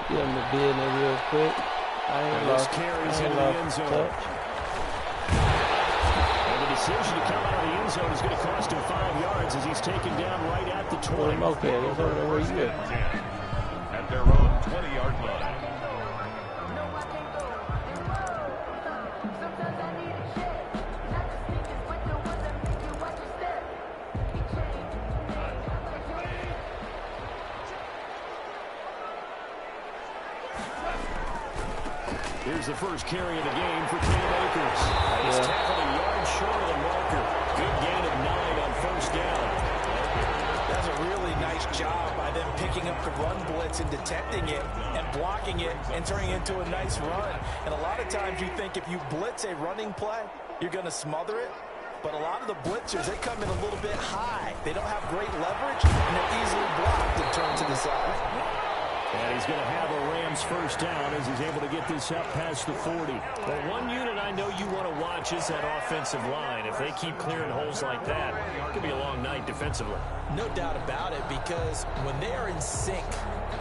Get him the business real quick. I ain't lost touch. And the decision to come out of the end zone is going to cost him 5 yards as he's taken down right at the 20. Okay, that's over there where you at. At their own 20-yard line. Here's the first carry of the game for Cam Akers. He's tackled a yard short of the marker. Good gain of 9 on first down. That's a really nice job by them picking up the run blitz and detecting it and blocking it and turning it into a nice run. And a lot of times you think if you blitz a running play, you're going to smother it. But a lot of the blitzers, they come in a little bit high. They don't have great leverage, and they're easily blocked and turned to the side. And he's going to have a Rams first down as he's able to get this up past the 40. Well, one unit I know you want to watch is that offensive line. If they keep clearing holes like that, it could be a long night defensively. No doubt about it, because when they are in sync,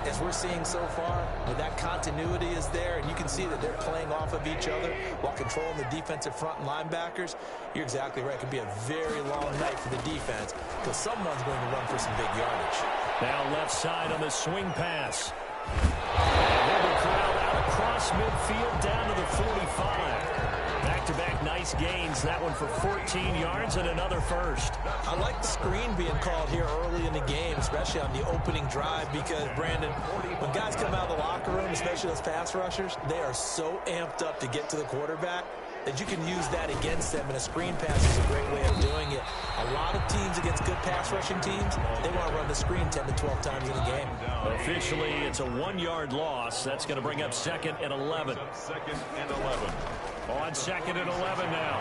as we're seeing so far, when that continuity is there, and you can see that they're playing off of each other while controlling the defensive front and linebackers, you're exactly right. It could be a very long night for the defense because someone's going to run for some big yardage. Now left side on the swing pass. Another crowd out across midfield down to the 45. Back-to-back nice gains. That one for 14 yards and another first. I like the screen being called here early in the game, especially on the opening drive, because, Brandon, when guys come out of the locker room, especially those pass rushers, they are so amped up to get to the quarterback that you can use that against them, and a screen pass is a great way of doing it. A lot of teams against good pass rushing teams, they want to run the screen 10 to 12 times in a game. Officially, it's a 1-yard loss. That's going to bring up 2nd and 11. Second and 11. On 2nd and 11 now.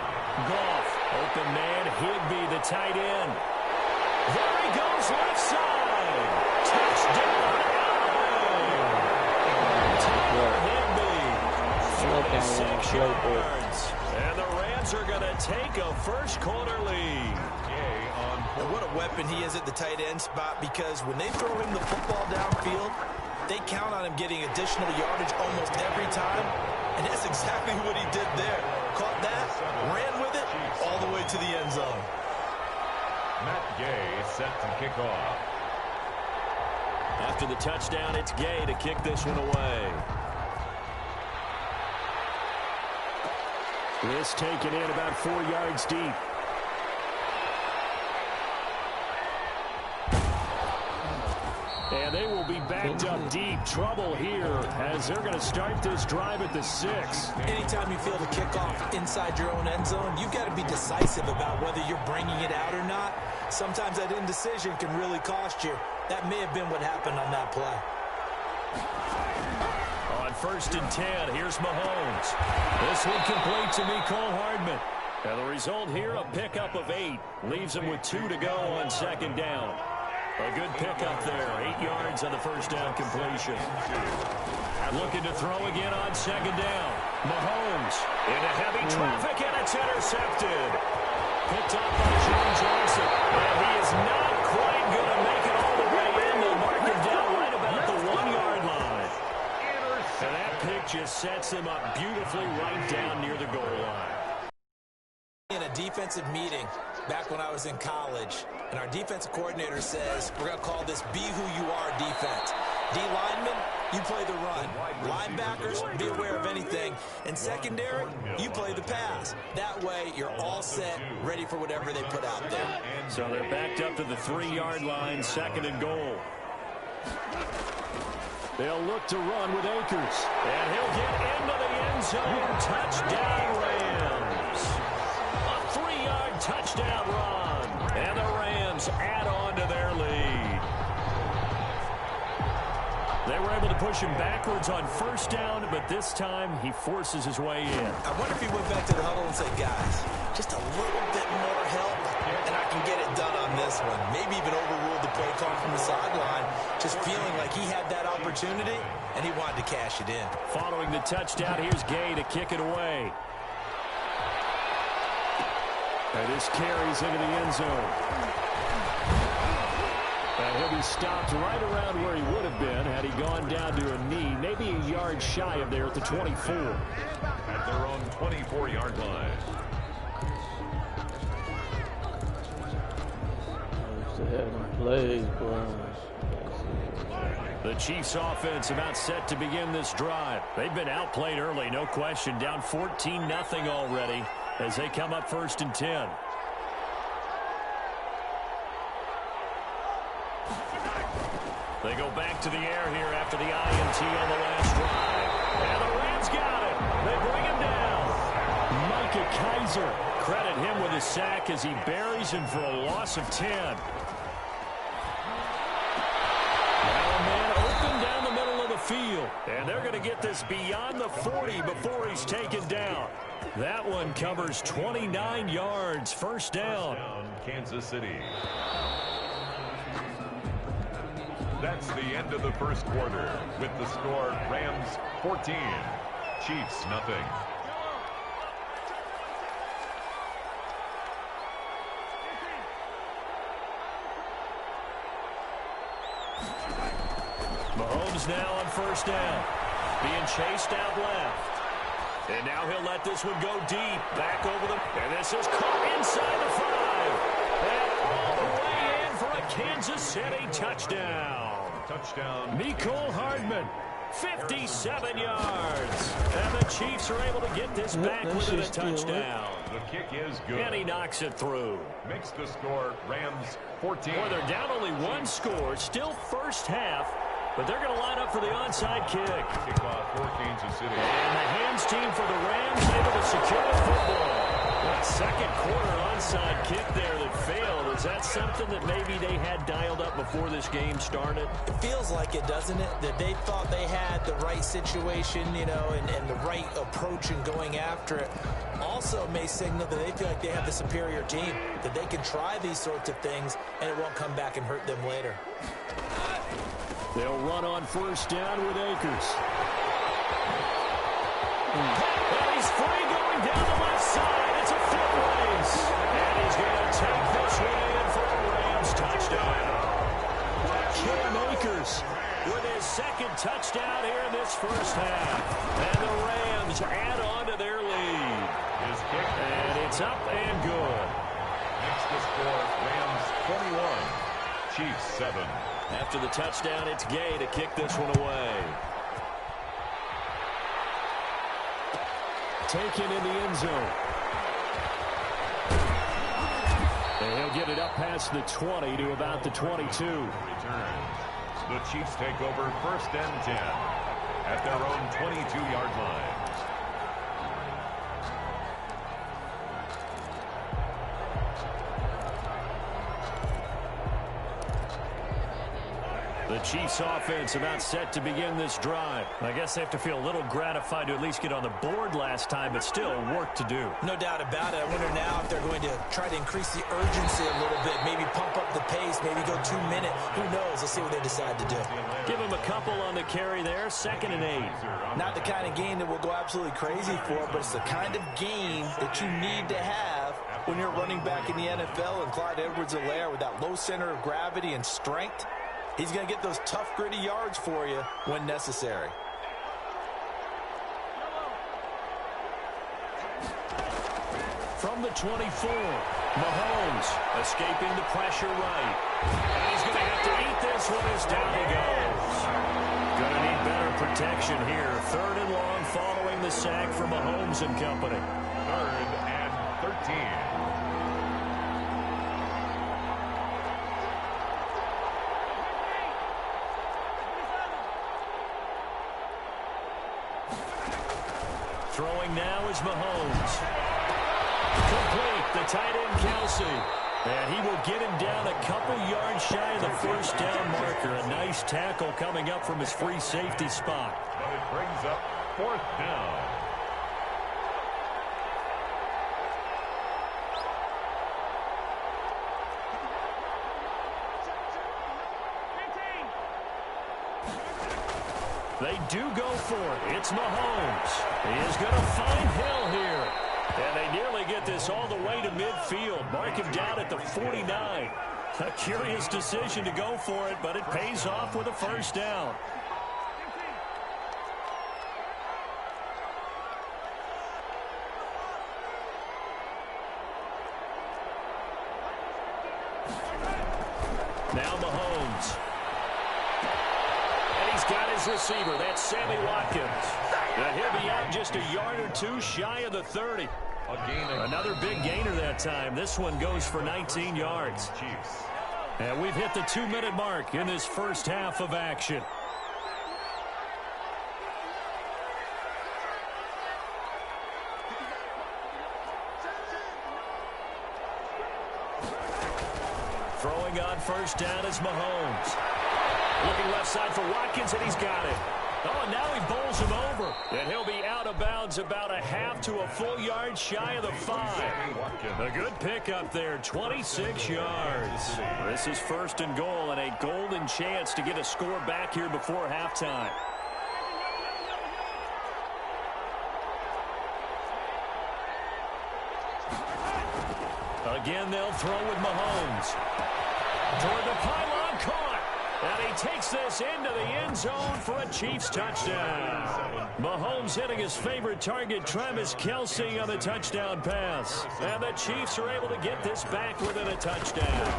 Goff, open man, Higbee, the tight end. There he goes, left side. Touchdown, Higbee. 46 yards. And the Rams are going to take a first-quarter lead. And what a weapon he is at the tight end spot, because when they throw him the football downfield, they count on him getting additional yardage almost every time. And that's exactly what he did there. Caught that, ran with it, all the way to the end zone. Matt Gay set to kick off. After the touchdown, it's Gay to kick this one away. This taken in about 4 yards deep. And they will be backed up deep. Trouble here as they're going to start this drive at the 6. Anytime you feel the kickoff inside your own end zone, you've got to be decisive about whether you're bringing it out or not. Sometimes that indecision can really cost you. That may have been what happened on that play. On 1st and 10, here's Mahomes. This one complete to Mecole Hardman. And the result here, a pickup of 8. Leaves him with 2 to go on 2nd down. A good pickup there. 8 yards on the first down completion. Looking to throw again on 2nd down. Mahomes into heavy traffic, and it's intercepted. Picked up by John Johnson. And he is not quite going to make it all the way in. They'll mark him down right about the 1-yard line. And that pick just sets him up beautifully right down near the goal line. In a defensive meeting back when I was in college, and our defensive coordinator says, we're going to call this be who you are defense. D linemen, you play the run. Linebackers, be aware of anything. And secondary, you play the pass. That way, you're all set, ready for whatever they put out there. So they're backed up to the 3-yard line, 2nd and goal. They'll look to run with Akers. And he'll get into the end zone. Touchdown, Rams. A 3-yard touchdown run. And the Rams add on to their lead. They were able to push him backwards on 1st down, but this time he forces his way in. I wonder if he went back to the huddle and said, guys, just a little bit more help, and I can get it done on this one. Maybe even overruled the play call from the sideline, just feeling like he had that opportunity, and he wanted to cash it in. Following the touchdown, here's Gay to kick it away. And this carries into the end zone. And he'll be stopped right around where he would have been had Had he gone down to a knee, maybe a yard shy of there at the 24. At their own 24-yard line. The Chiefs offense about set to begin this drive. They've been outplayed early, no question. Down 14-0 already as they come up 1st and 10. They go back to the air here after the INT on the last drive. And the Rams got it. They bring him down. Micah Kaiser, credit him with a sack as he buries him for a loss of 10. Now a man open down the middle of the field. And they're going to get this beyond the 40 before he's taken down. That one covers 29 yards. First down. Kansas City. That's the end of the first quarter with the score Rams 14, Chiefs nothing. Mahomes now on first down. Being chased out left. And now he'll let this one go deep. Back over the... And this is caught inside the 5. And all the way in for a Kansas City touchdown. Touchdown. Mecole Hardman, 57 yards. And the Chiefs are able to get this back within a touchdown. The kick is good. And he knocks it through. Makes the score Rams 14. Boy, they're down only one score. Still first half. But they're going to line up for the onside kick. Kickoff for Kansas City. And the hands team for the Rams able to secure the football. That second quarter onside kick there that failed. Is that something that maybe they had dialed up before this game started? It feels like it, doesn't it? That they thought they had the right situation, you know, and the right approach in going after it. Also may signal that they feel like they have the superior team, that they can try these sorts of things and it won't come back and hurt them later. They'll run on first down with Akers. And he's free going down the left side. It's a foot race. And he's going to take this one in for a Rams touchdown. Cam Akers with his second touchdown here in this first half. And the Rams add on to their lead. His kick. And it's up and good. Makes the score Rams 21, Chiefs 7. After the touchdown, it's Gay to kick this one away. Taken in the end zone. And he'll get it up past the 20 to about the 22. Returns. The Chiefs take over 1st and 10 at their own 22-yard line. The Chiefs offense about set to begin this drive. I guess they have to feel a little gratified to at least get on the board last time, but still work to do. No doubt about it. I wonder now if they're going to try to increase the urgency a little bit, maybe pump up the pace, maybe go 2 minutes. Who knows? Let's see what they decide to do. Give them a couple on the carry there, 2nd and 8. Not the kind of game that we'll go absolutely crazy for, but it's the kind of game that you need to have when you're running back in the NFL, and Clyde Edwards-Helaire with that low center of gravity and strength. He's going to get those tough, gritty yards for you when necessary. From the 24, Mahomes escaping the pressure right. And he's going to have to eat this one as down he goes. Going to need better protection here. 3rd and long following the sack from Mahomes and company. 3rd and 13. Throwing now is Mahomes. Complete, the tight end Kelsey. And he will get him down a couple yards shy of the first down marker. A nice tackle coming up from his free safety spot. But it brings up 4th down. They do go for it. It's Mahomes. He is going to find Hill here. And they nearly get this all the way to midfield. Mark him down at the 49. A curious decision to go for it, but it pays off with a first down. Now Mahomes. And he's got his receiver. That's Sammy Watkins. And he'll be out just a yard or two shy of the 30. Another big gainer that time. This one goes for 19 yards. And we've hit the 2-minute mark in this first half of action. Throwing on first down is Mahomes. Looking left side for Watkins, and he's got it. Oh, and now he bowls him over. And he'll be out of bounds about a half to a full yard shy of the 5. A good pickup there, 26 yards. This is first and goal and a golden chance to get a score back here before halftime. Again, they'll throw with Mahomes. Toward the pylon, caught. And he takes this into the end zone for a Chiefs touchdown. Mahomes hitting his favorite target, Travis Kelce, on the touchdown pass. And the Chiefs are able to get this back within a touchdown.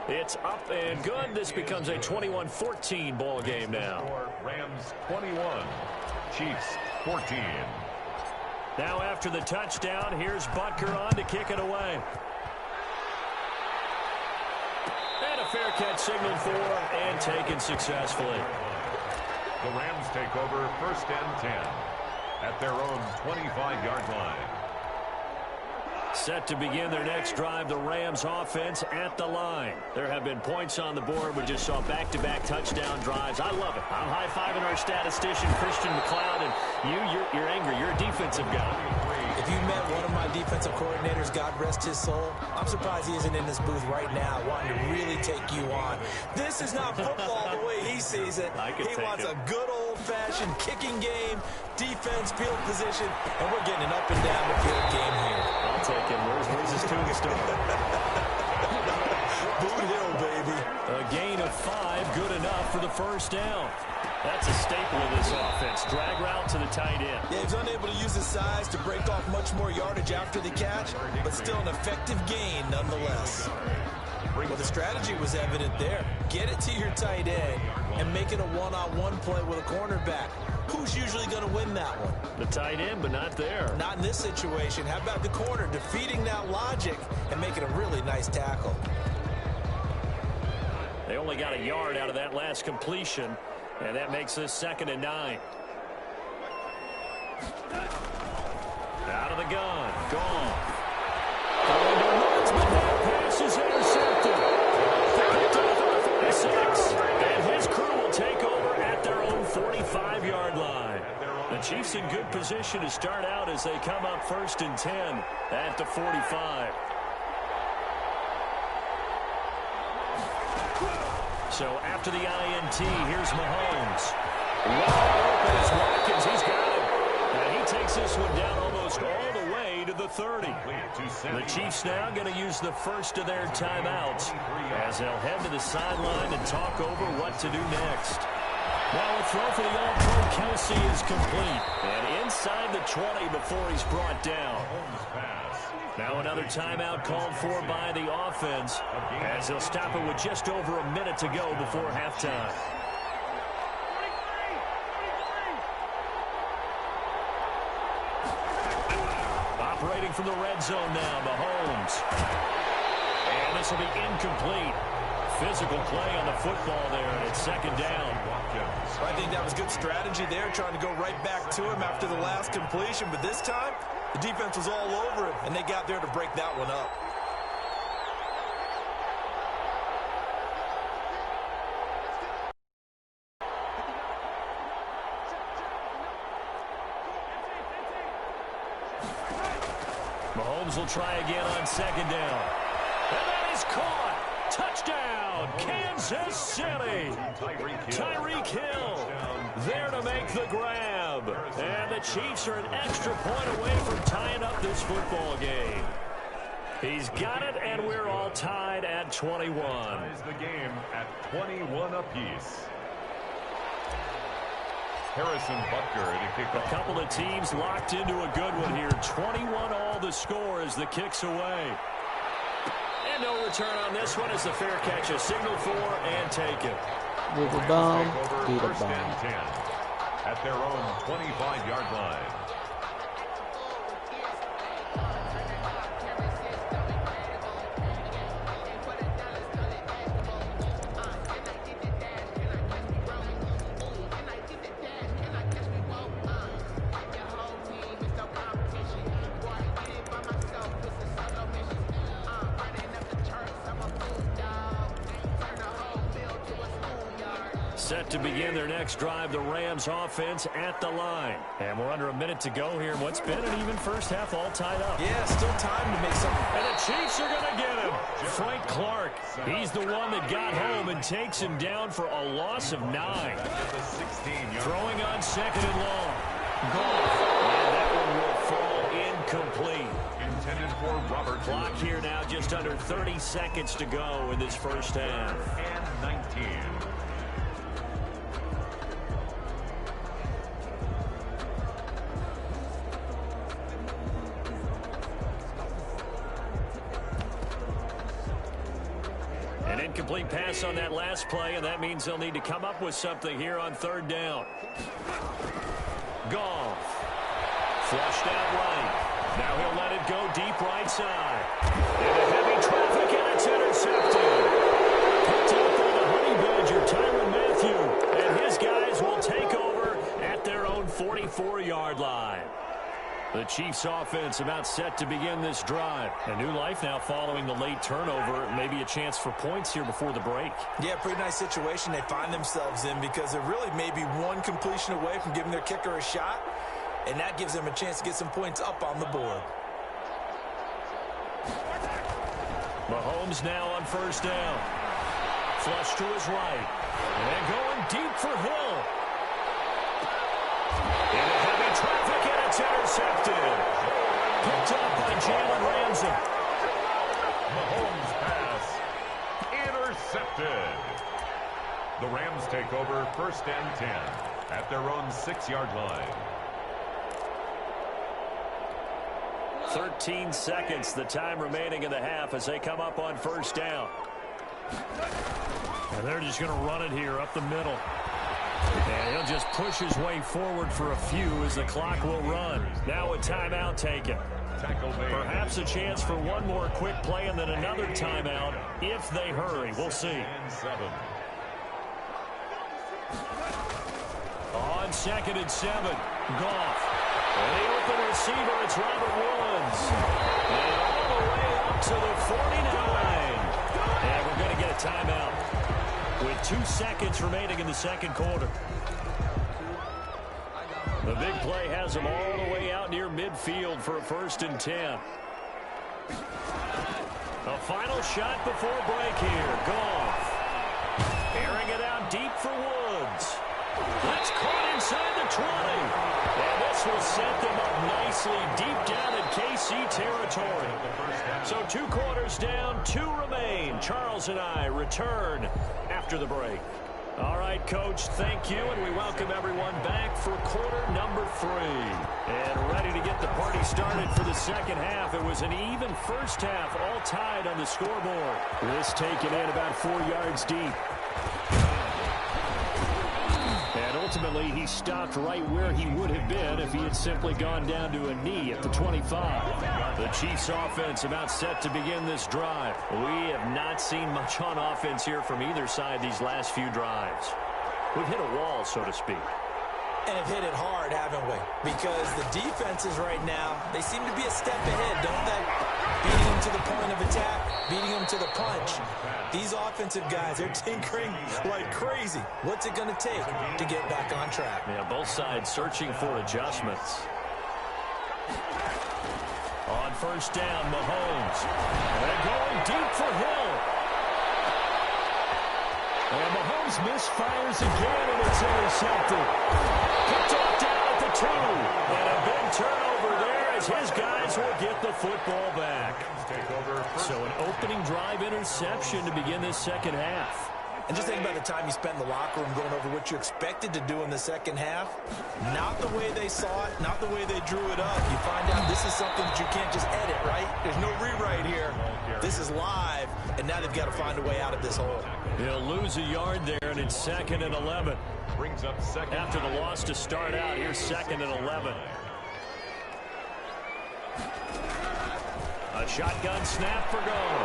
It's up and good. This becomes a 21-14 ball game now. Rams 21, Chiefs 14. Now after the touchdown, here's Butker on to kick it away. And a fair catch signaled for and taken successfully. The Rams take over first and 10 at their own 25-yard line. Set to begin their next drive, the Rams offense at the line. There have been points on the board. We just saw back-to-back touchdown drives. I love it. I'm high-fiving our statistician, Christian McLeod, and you're angry. You're a defensive guy. If you met one of my defensive coordinators, God rest his soul, I'm surprised he isn't in this booth right now wanting to really take you on. This is not football the way he sees it. He wants a good old-fashioned kicking game, defense, field position, and we're getting an up and down the field game here. I'll take him. Where's his tombstone? Boot Hill, baby. A gain of 5, good enough for the first down. That's a staple of this offense. Drag route to the tight end. Yeah, he's unable to use his size to break off much more yardage after the catch, but still an effective gain nonetheless. Well, the strategy was evident there. Get it to your tight end and make it a one-on-one play with a cornerback. Who's usually going to win that one? The tight end, but not there. Not in this situation. How about the corner defeating that logic and making a really nice tackle? They only got a yard out of that last completion, and that makes this 2nd and 9. Out of the gun. Gone. Going to Woods, but that pass is intercepted. Picked off on the 46. And his crew will take over at their own 45-yard line. The Chiefs in good position to start out as they come up 1st and 10 at the 45. So after the INT, here's Mahomes. Wide open is Watkins. He's got it. And he takes this one down almost all the way to the 30. The Chiefs now going to use the first of their timeouts as they'll head to the sideline and talk over what to do next. Now a throw for the All-Pro Kelce is complete. And inside the 20 before he's brought down. Now another timeout called for by the offense as they'll stop it with just over a minute to go before halftime. Operating from the red zone now, Mahomes. And this will be incomplete. Physical play on the football there, and it's 2nd down. I think that was good strategy there, trying to go right back to him after the last completion. But this time, the defense was all over it, and they got there to break that one up. Mahomes will try again on 2nd down. And that is caught. Touchdown, Kansas City. Tyreek Hill there to make the grab. And the Chiefs are an extra point away from tying up this football game. He's got it, and we're all tied at 21. Ties the game at 21 apiece. Harrison Butker to kick off. A couple of teams locked into a good one here. 21 all the score as the kick's away. And no return on this one as the fair catch is signaled for and taken. With the bomb, do the First bomb. and 10 at their own 25-yard line. Set to begin their next drive, the Rams offense at the line. And we're under a minute to go here in what's been an even first half, all tied up. Yeah, still time to make something. And the Chiefs are going to get him. Frank Clark, he's the one that got home and takes him down for a loss of 9. Throwing on second and long. Goff. And that one will fall incomplete. Intended for Robert. Clock here now, just under 30 seconds to go in this first half. And 19. An incomplete pass on that last play, and that means they'll need to come up with something here on third down. Goff. Flushed out right. Now he'll let it go deep right side. Into heavy traffic, and it's intercepted. Picked up by the Honey Badger, Tyrann Mathieu. And his guys will take over at their own 44-yard line. The Chiefs offense about set to begin this drive. A new life now following the late turnover. Maybe a chance for points here before the break. Yeah, pretty nice situation they find themselves in because they're really maybe one completion away from giving their kicker a shot. And that gives them a chance to get some points up on the board. Mahomes now on first down. Flush to his right. And going deep for Hill. Into heavy traffic, and it's intercepted. Picked up by Jalen Ramsey. Mahomes pass intercepted. The Rams take over first and 10 at their own 6-yard line. 13 seconds, the time remaining in the half as they come up on first down. And they're just going to run it here up the middle. And he'll just push his way forward for a few as the clock will run. Now a timeout taken. Perhaps a chance for one more quick play and then another timeout if they hurry. We'll see. On second and 7, Goff. And the open receiver, it's Robert Woods. And all the way up to the 49. And we're going to get a timeout with 2 seconds remaining in the second quarter. The big play has them all the way out near midfield for a first and 10. A final shot before break here. Goff. Airing it out deep for Woods. That's caught inside the 20. And this will set them up nicely deep down in KC territory. So 2 quarters down, 2 remain. Charles and I return after the break. All right, Coach, thank you, and we welcome everyone back for quarter number 3. And ready to get the party started for the second half. It was an even first half, all tied on the scoreboard. This taken in about 4 yards deep. And ultimately, he stopped right where he would have been if he had simply gone down to a knee at the 25. The Chiefs offense about set to begin this drive. We have not seen much on offense here from either side these last few drives. We've hit a wall, so to speak. And have hit it hard, haven't we? Because the defenses right now, they seem to be a step ahead, don't they? Beating them to the point of attack, beating them to the punch. These offensive guys, they're tinkering like crazy. What's it going to take to get back on track? Yeah, both sides searching for adjustments. On first down, Mahomes. And going deep for Hill. And Mahomes misfires again, and it's intercepted. Picked off down at the 2. And a big turnover there as his guys will get the football back. So an opening drive interception to begin this second half. And just think about the time you spent in the locker room going over what you expected to do in the second half. Not the way they saw it, not the way they drew it up. You find out this is something that you can't just edit, right? There's no rewrite here. This is live, and now they've got to find a way out of this hole. He'll lose a yard there, and it's 2nd and 11. Brings up second. After the loss to start out, here's 2nd and 11. A shotgun snap for goal.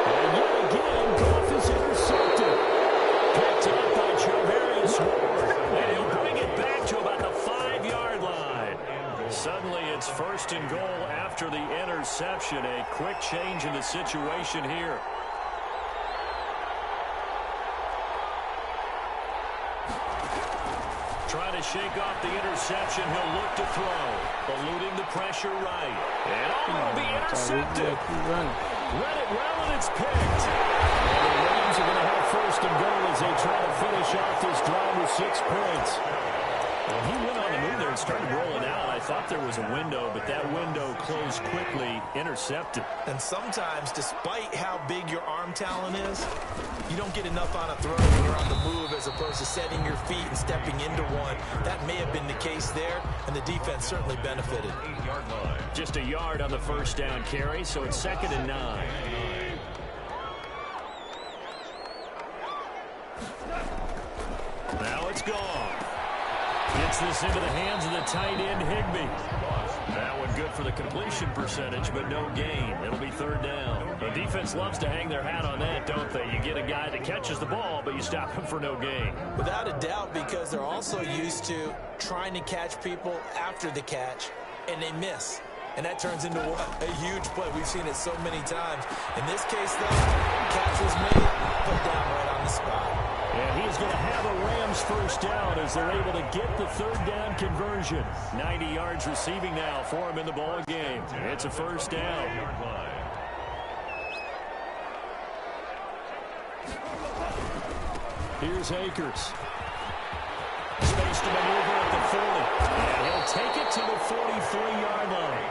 And yet again, Goff is intercepted. Picked up by Charvarius Ward. And he'll bring it back to about the 5-yard line. Suddenly it's 1st and goal after the interception. A quick change in the situation here. Trying to shake off the interception. He'll look to throw. Eluding the pressure right. And will be intercepted. Read it well, and it's picked. And the Rams are going to have 1st and goal as they try to finish off this drive with 6 points. Well, he went on the move there and started rolling out. I thought there was a window, but that window closed quickly, intercepted. And sometimes, despite how big your arm talent is, you don't get enough on a throw when you're on the move as opposed to setting your feet and stepping into one. That may have been the case there, and the defense certainly benefited. 8-yard line. Just a yard on the 1st down carry, so it's 2nd and 9. Now it's gone. Gets this into the hands of the tight end, Higbee. That one good for the completion percentage, but no gain. It'll be 3rd down. The defense loves to hang their hat on that, don't they? You get a guy that catches the ball, but you stop him for no gain. Without a doubt, because they're also used to trying to catch people after the catch, and they miss. And that turns into a huge play. We've seen it so many times. In this case, though, catch was made, put down right on the spot. And he's going to have a Rams 1st down as they're able to get the 3rd down conversion. 90 yards receiving now for him in the ball game. It's a 1st down. Here's Akers. Space to maneuver at the 40. And he'll take it to the 43-yard line.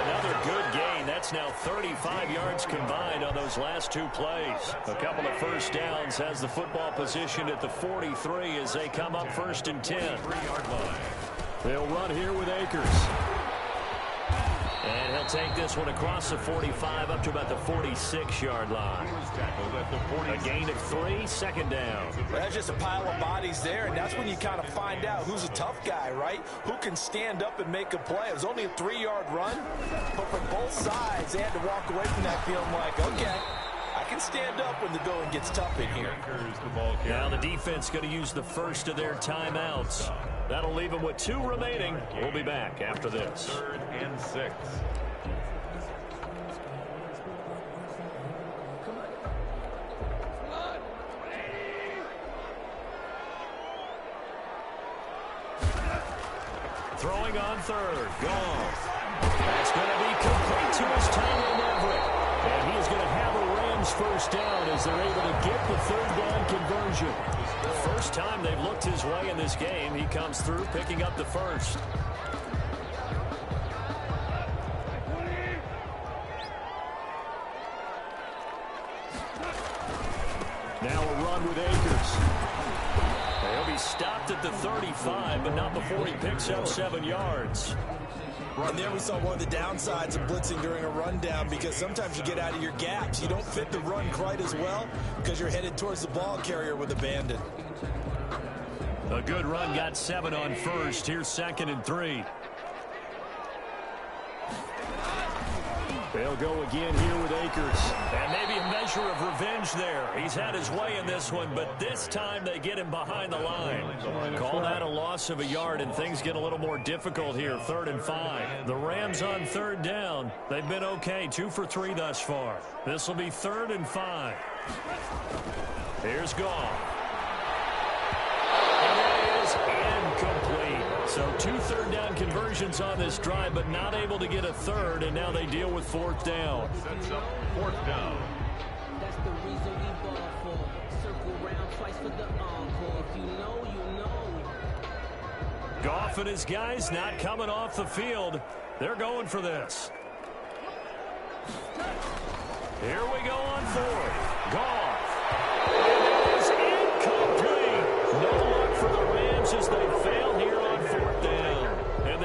Another good gain. That's now 35 yards combined on those last 2 plays. A couple of 1st downs has the football positioned at the 43 as they come up 1st and 10. 3-yard line. They'll run here with Akers. And he'll take this one across the 45 up to about the 46-yard line. A gain of 3, 2nd down. That's just a pile of bodies there, and that's when you kind of find out who's a tough guy, right? Who can stand up and make a play. It was only a 3-yard run, but for both sides, they had to walk away from that feeling like, okay, I can stand up when the going gets tough in here. Now the defense going to use the first of their timeouts. That'll leave them with 2 remaining. We'll be back after this. 3rd and 6. Throwing on 3rd. Gone. That's going to be complete to his Tyler Everett. And he's going to have a Rams 1st down as they're able to get the 3rd down conversion. First time they've looked his way in this game. He comes through picking up the 1st. Now a run with Akers. He'll be stopped at the 35, but not before he picks up 7 yards. And there we saw one of the downsides of blitzing during a rundown, because sometimes you get out of your gaps. You don't fit the run quite as well because you're headed towards the ball carrier with a bandit. A good run, got 7 on 1st. Here's 2nd and 3. They'll go again here with Akers. And maybe a measure of revenge there. He's had his way in this one, but this time they get him behind the line. Call that a loss of a yard, and things get a little more difficult here. 3rd and 5. The Rams on 3rd down. They've been okay. 2 for 3 thus far. This will be 3rd and 5. Here's Goff. And it is incomplete. So 2 3rd down conversions on this drive, but not able to get a 3rd, and now they deal with 4th down. Sets up 4th down. That's the reason we ball for. Circle round twice for the encore. If you know, you know. Goff and his guys not coming off the field. They're going for this. Here we go on 4th. Goff. It is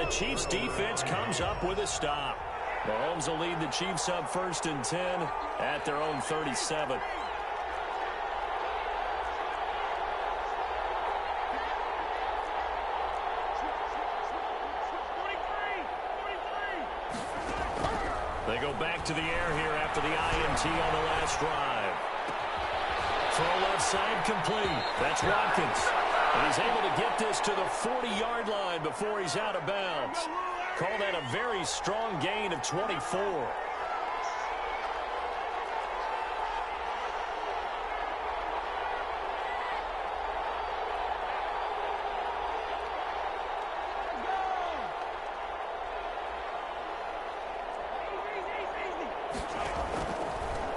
Chiefs defense comes up with a stop. Mahomes will lead the Chiefs up 1st and 10 at their own 37. They go back to the air here after the INT on the last drive. Throw left side complete. That's Watkins. And he's able to get this to the 40-yard line before he's out of bounds. Call that a very strong gain of 24.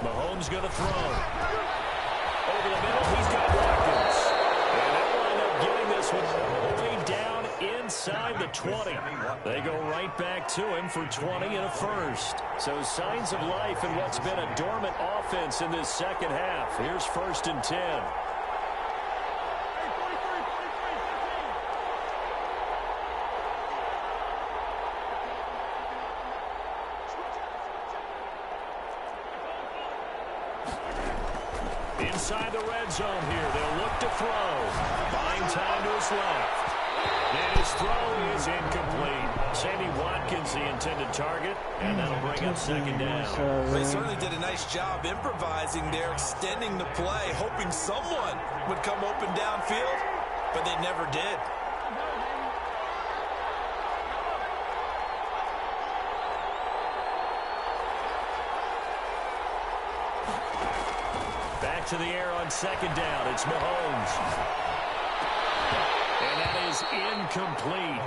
Mahomes going to throw. Over the middle, he's got Watkins. And they'll wind up getting this one all the way down inside the 20. They go right back to him for 20 and a first. So signs of life in what's been a dormant offense in this second half. Here's 1st and 10. Inside the red zone here. They'll look to throw. Buying time to his left. And his throw is incomplete. Sammy Watkins, the intended target, and that'll bring up 2nd down. They certainly did a nice job improvising there, extending the play, hoping someone would come open downfield, but they never did. Back to the air on 2nd down. It's Mahomes. And that is incomplete.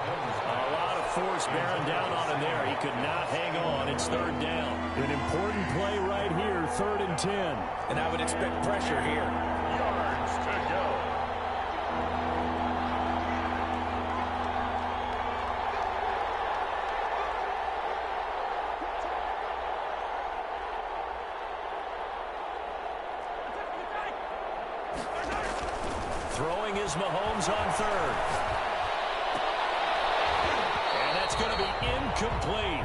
A lot of force bearing down on him there. He could not hang on. It's 3rd down. An important play right here, 3rd and 10. And I would expect pressure here. Yards to go. Throwing is Mahomes on 3rd. And that's going to be incomplete.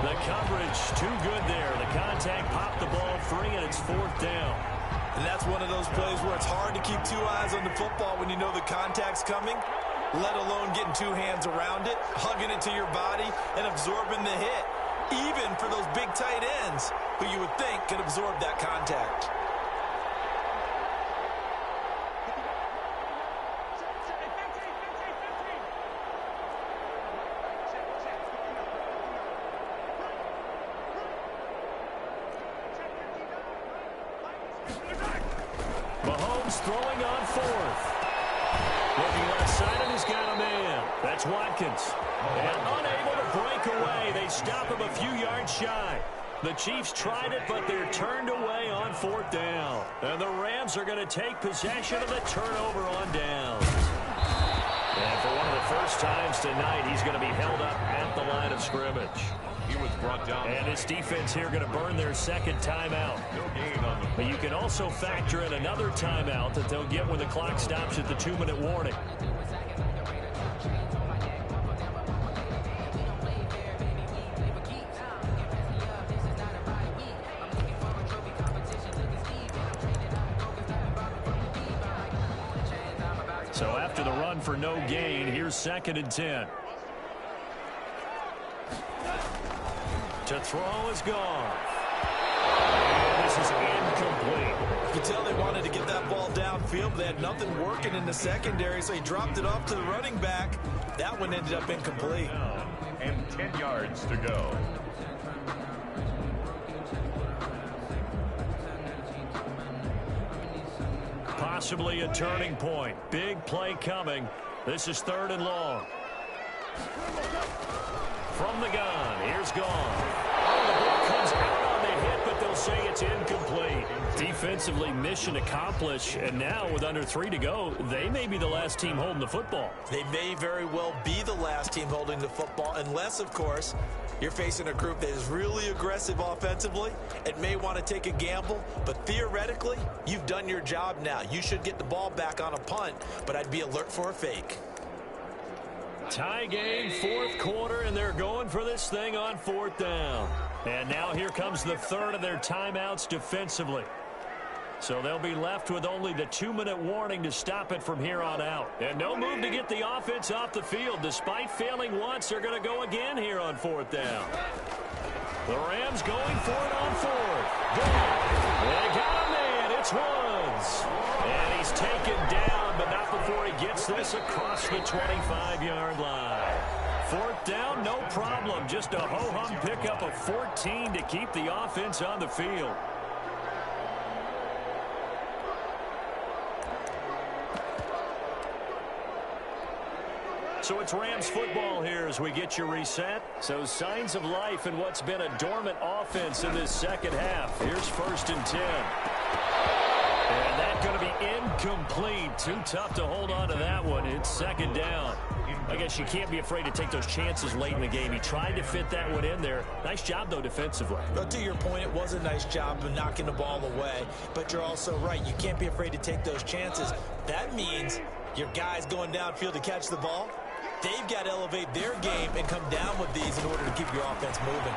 The coverage too good there. The contact popped the ball free, and it's 4th down. And that's one of those plays where it's hard to keep 2 eyes on the football when you know the contact's coming, let alone getting 2 hands around it, hugging it to your body, and absorbing the hit. Even for those big tight ends who you would think could absorb that contact. Mahomes throwing on 4th. Looking left side, and he's got a man. That's Watkins. And unable to break away. They stop him a few yards shy. The Chiefs tried it, but they're turned away on 4th down. And the Rams are going to take possession of the turnover on downs. And for one of the first times tonight, he's going to be held up at the line of scrimmage. He was brought down. And his defense here going to burn their 2nd timeout. No gain on the But you can also factor in another timeout that they'll get when the clock stops at the 2-minute warning. So after the run for no gain, here's 2nd and 10. To throw is gone. And this is incomplete. You can tell they wanted to get that ball downfield, but they had nothing working in the secondary, so he dropped it off to the running back. That one ended up incomplete. and 10 yards to go. Possibly a turning point. Big play coming. This is 3rd and long. From the gun, here's gone. Oh, the ball comes out on the hit, but they'll say it's incomplete. Defensively, mission accomplished, and now with under 3 to go, they may be the last team holding the football. They may very well be the last team holding the football, unless, of course, you're facing a group that is really aggressive offensively and may want to take a gamble, but theoretically, you've done your job now. You should get the ball back on a punt, but I'd be alert for a fake. Tie game, fourth quarter, and they're going for this thing on fourth down. And now here comes the third of their timeouts defensively. So they'll be left with only the 2-minute warning to stop it from here on out. And no move to get the offense off the field. Despite failing once, they're going to go again here on fourth down. The Rams going for it on fourth. They got a man. It's Woods. And he's taken down, but not before he gets this across the 25-yard line. Fourth down, no problem. Just a ho-hum pickup of 14 to keep the offense on the field. So it's Rams football here as we get you reset. So signs of life in what's been a dormant offense in this second half. Here's 1st and 10. And that's going to be incomplete. Too tough to hold on to that one. It's 2nd down. I guess you can't be afraid to take those chances late in the game. He tried to fit that one in there. Nice job, though, defensively. But to your point, it was a nice job of knocking the ball away. But you're also right. You can't be afraid to take those chances. That means your guys going downfield to catch the ball, they've got to elevate their game and come down with these in order to keep your offense moving.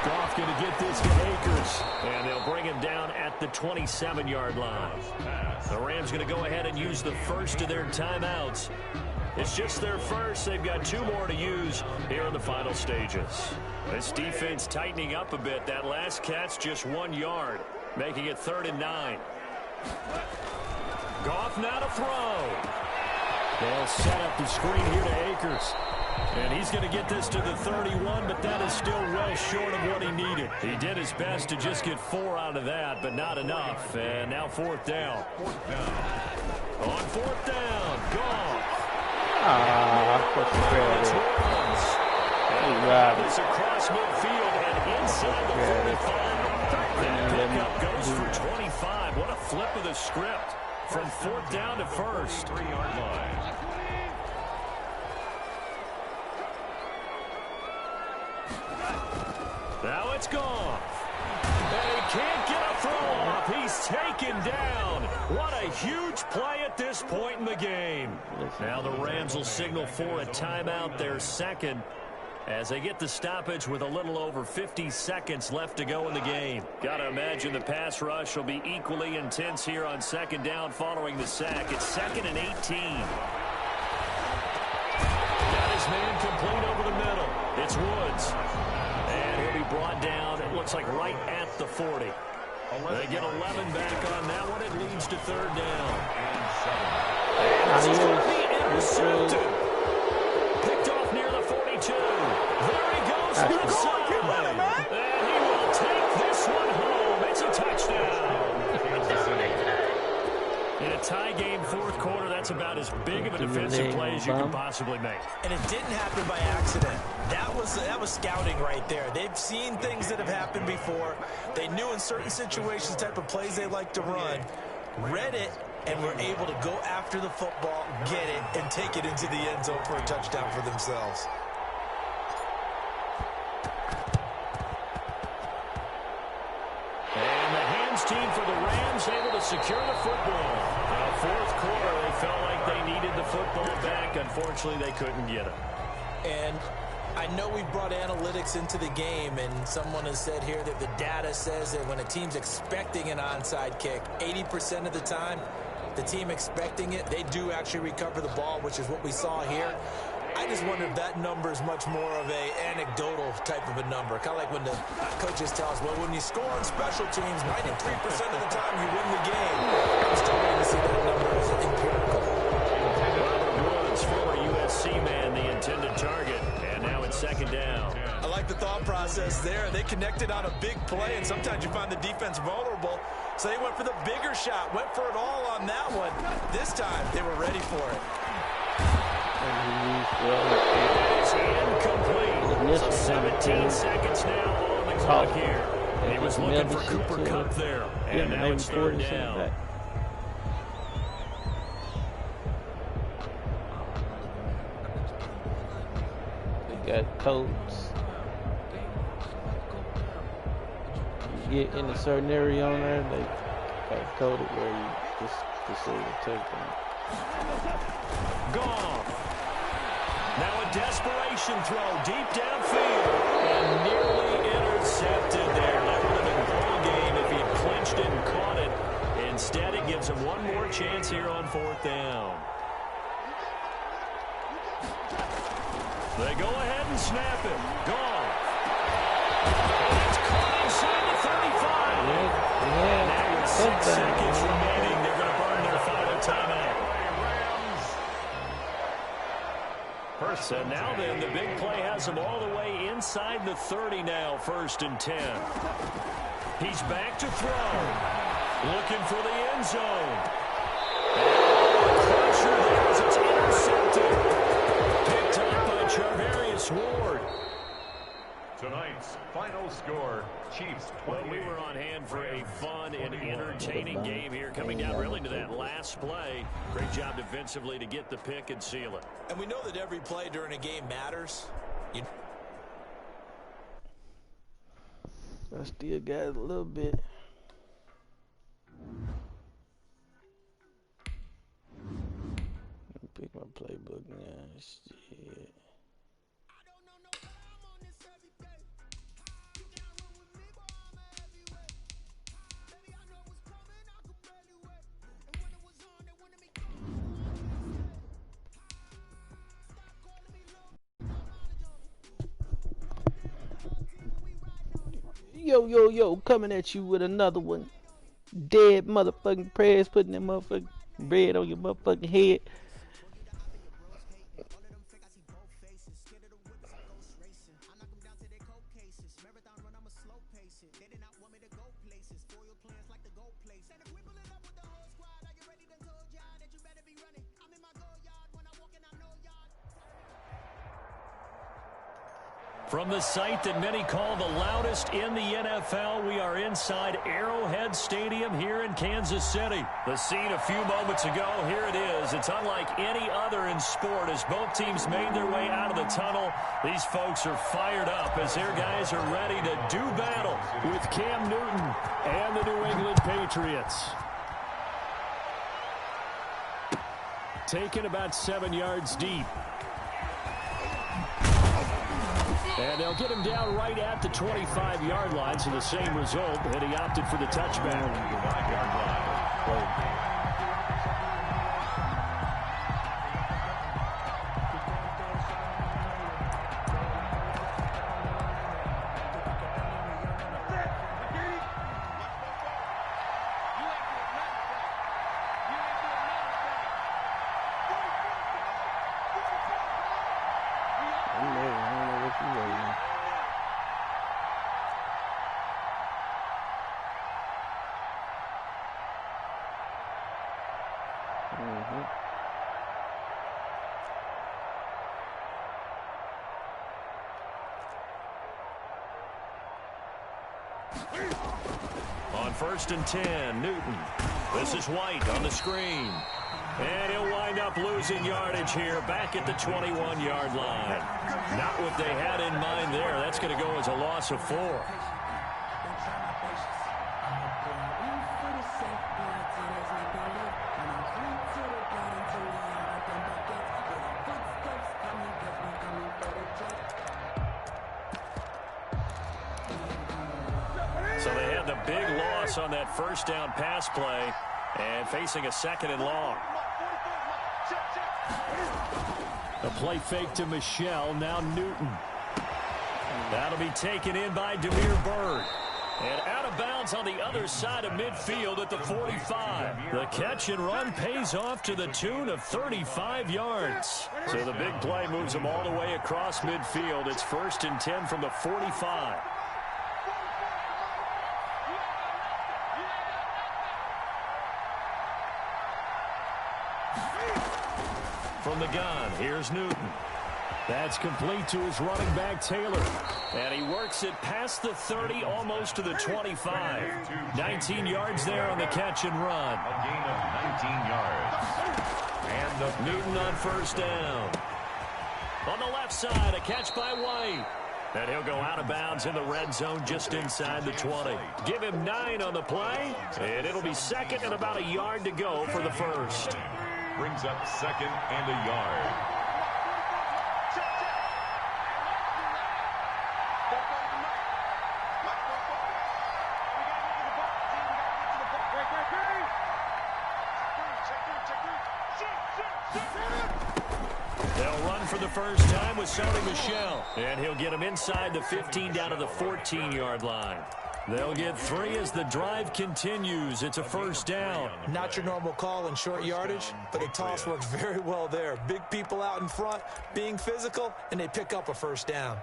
Goff going to get this to Akers, and they'll bring him down at the 27-yard line. The Rams going to go ahead and use the first of their timeouts. It's just their first. They've got 2 more to use here in the final stages. This defense tightening up a bit. That last catch just 1 yard, making it 3rd and 9. Goff now to throw. They'll set up the screen here to Akers. And he's going to get this to the 31, but that is still well short of what he needed. He did his best to just get 4 out of that, but not enough. And now 4th down. On 4th down, Goff. It's across midfield and inside the 45. That pickup goes for 25. What a flip of the script. From 4th down to 1st. 3-yard line. Now it's Goff. And he can't get a throw off. He's taken down. What a huge play at this point in the game. Now the Rams will signal for a timeout, their 2nd, as they get the stoppage with a little over 50 seconds left to go in the game. Got to imagine the pass rush will be equally intense here on 2nd down following the sack. It's 2nd and 18. Got his man complete over the middle. It's Woods. And he'll be brought down, it looks like right at the 40. They get 11 back on that one. It leads to 3rd down. And this is going to be intercepted. Picked off near the 42. There he goes to the side. And he will take this one home. It's a touchdown. In a tie game, 4th quarter, that's about as big of a defensive play as you can possibly make. And it didn't happen by accident. That was scouting right there. They've seen things that have happened before. They knew in certain situations type of plays they like to run, read it, and were able to go after the football, get it, and take it into the end zone for a touchdown for themselves. And the hands team for the Rams able to secure the football. Now, 4th quarter, they felt like they needed the football back. Unfortunately, they couldn't get it. And I know we've brought analytics into the game, and someone has said here that the data says that when a team's expecting an onside kick, 80% of the time, the team expecting it, they do actually recover the ball, which is what we saw here. I just wonder if that number is much more of a anecdotal type of a number. Kind of like when the coaches tell us, well, when you score on special teams, 93% of the time you win the game. I'm still waiting to see that number as empirical. Woods, former USC man, the intended target. And now it's 2nd down. I like the thought process there. They connected on a big play, and sometimes you find the defense vulnerable. So they went for the bigger shot, went for it all on that one. This time, they were ready for it. It's incomplete. So 17 seconds now on the clock here. He was looking for Cooper Kupp there. And now it's 3rd down. They got codes. You get in a certain area on there, they got coded where you just consider to take them. Goff. Now a desperation throw deep downfield. And nearly intercepted there. That would have been ball game if he had clinched it and caught it. Instead, it gives him one more chance here on 4th down. They go ahead and snap it. Gone. And it's caught inside the 35. And now with 6 seconds remaining, they're going to burn their final timeout. So now then, the big play has them all the way inside the 30 now, 1st and 10. He's back to throw. Looking for the end zone. Pressure there as it's intercepted. Picked up by Charvarius Ward. Tonight's final score, Chiefs 28. Well, we were on hand for a fun and entertaining game here, coming down really to that last play. Great job defensively to get the pick and seal it. And we know that every play during a game matters. I still got a little bit. Let me pick my playbook now. Shit. Yo, coming at you with another one. Dead motherfucking prayers, putting that motherfucking bread on your motherfucking head. From the site that many call the loudest in the NFL, we are inside Arrowhead Stadium here in Kansas City. The scene a few moments ago, here it is. It's unlike any other in sport as both teams made their way out of the tunnel. These folks are fired up as their guys are ready to do battle with Cam Newton and the New England Patriots. Taken about 7 yards deep. And they'll get him down right at the 25-yard line, so the same result, and he opted for the touchback. 5-yard line. On 1st and 10, Newton. This is White on the screen. And he'll wind up losing yardage here back at the 21-yard line. Not what they had in mind there. That's going to go as a loss of 4. So they had the big loss on that 1st down pass play and facing a 2nd and long. A play fake to Michelle, now Newton. That'll be taken in by Demir Bird. And out of bounds on the other side of midfield at the 45. The catch and run pays off to the tune of 35 yards. So the big play moves them all the way across midfield. It's 1st and 10 from the 45. From the gun, here's Newton. That's complete to his running back, Taylor. And he works it past the 30, almost to the 25. 19 yards there on the catch and run. A gain of 19 yards. And Newton on 1st down. On the left side, a catch by White. And he'll go out of bounds in the red zone just inside the 20. Give him 9 on the play, and it'll be 2nd and about a yard to go for the 1st. brings up 2nd and a yard. They'll run for the first time with Sony Michel. And he'll get him inside the 15 down to the 14-yard line. They'll get 3 as the drive continues. It's a first down. Not your normal call in short yardage, but the toss works very well there. Big people out in front, being physical, and they pick up a first down.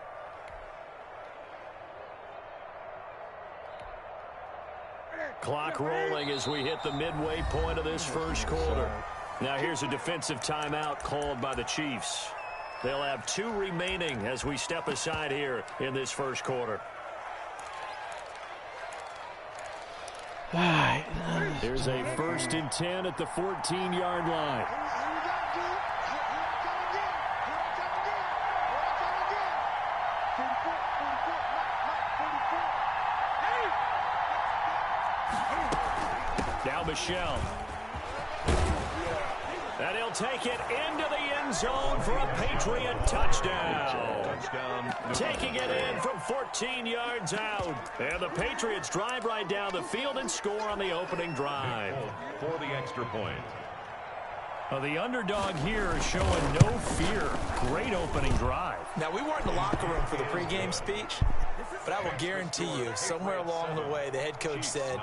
Clock rolling as we hit the midway point of this first quarter. Now here's a defensive timeout called by the Chiefs. They'll have 2 remaining as we step aside here in this first quarter. Here's a 1st and 10 at the 14-yard line. Now Michel. And he'll take it into the end zone for a Patriot touchdown. Taking it in from 14 yards out. And the Patriots drive right down the field and score on the opening drive. For the extra point. The underdog here is showing no fear. Great opening drive. Now, we weren't in the locker room for the pregame speech, but I will guarantee you, somewhere along the way, the head coach said,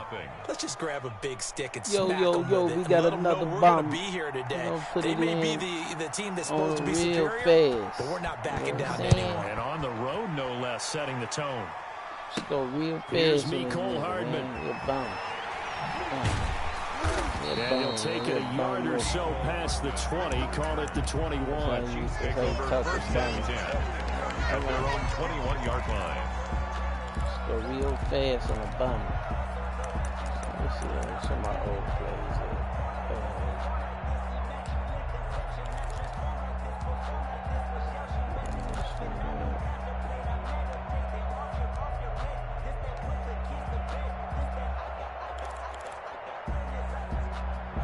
let's just grab a big stick and smack them with it. We got another we're bomb. We're going to be here today. They may be the team that's supposed to be real superior, fast. but we're not backing down to anyone. And on the road, no less, setting the tone. Let's go real fast. Here's Mecole Hardman. And he'll take it a yard or so past the 20, call it the 21. Take over 1st and 10 at their own 21-yard line. Let's go real fast on the bomb. Let's see some of my old plays there.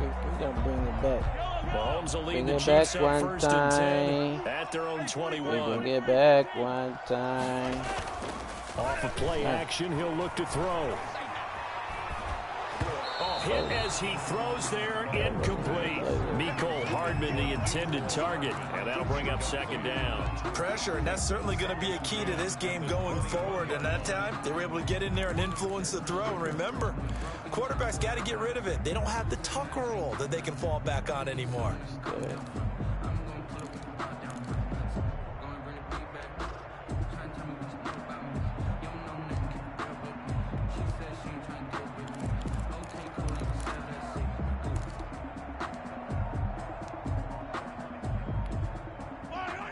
We gotta bring it back. Mahomes will lead Bring the it Chiefs back up one 1st and 10 time. at their own 21. Bring it back one time. Off of play action, he'll look to throw. Hit as he throws there, incomplete. Mecole Hardman, the intended target, and that'll bring up 2nd down. Pressure, and that's certainly going to be a key to this game going forward. And that time, they were able to get in there and influence the throw. Remember, quarterbacks got to get rid of it. They don't have the Tucker rule that they can fall back on anymore. Good.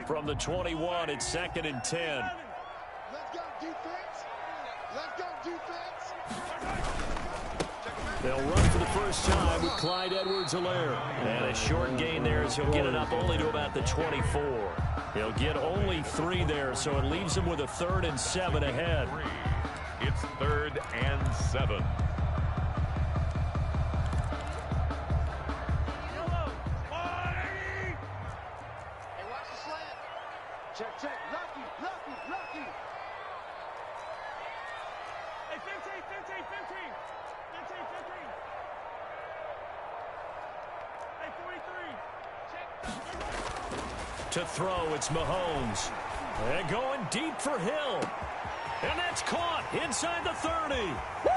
From the 21, it's 2nd and 10. Let's go defense. Let's go defense. They'll run for the first time with Clyde Edwards-Helaire. And a short gain there as he'll get it up only to about the 24. He'll get only 3 there, so it leaves him with a 3rd and 7 ahead. It's 3rd and 7. Check. Lucky. Hey, 15. Hey, 43. To throw, it's Mahomes. And going deep for Hill. And that's caught inside the 30. Woo!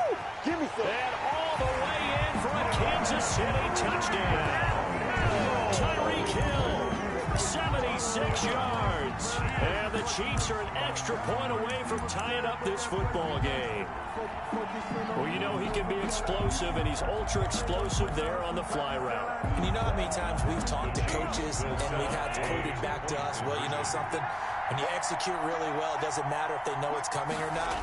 Give me some. And all the way in for a Kansas City touchdown. Tyreek Hill, 76 yards. And the Chiefs are an extra point away from tying up this football game. Well, you know he can be explosive, and he's ultra-explosive there on the fly route. And you know how many times we've talked to coaches and we've had quoted back to us, well, you know something? When you execute really well, it doesn't matter if they know it's coming or not.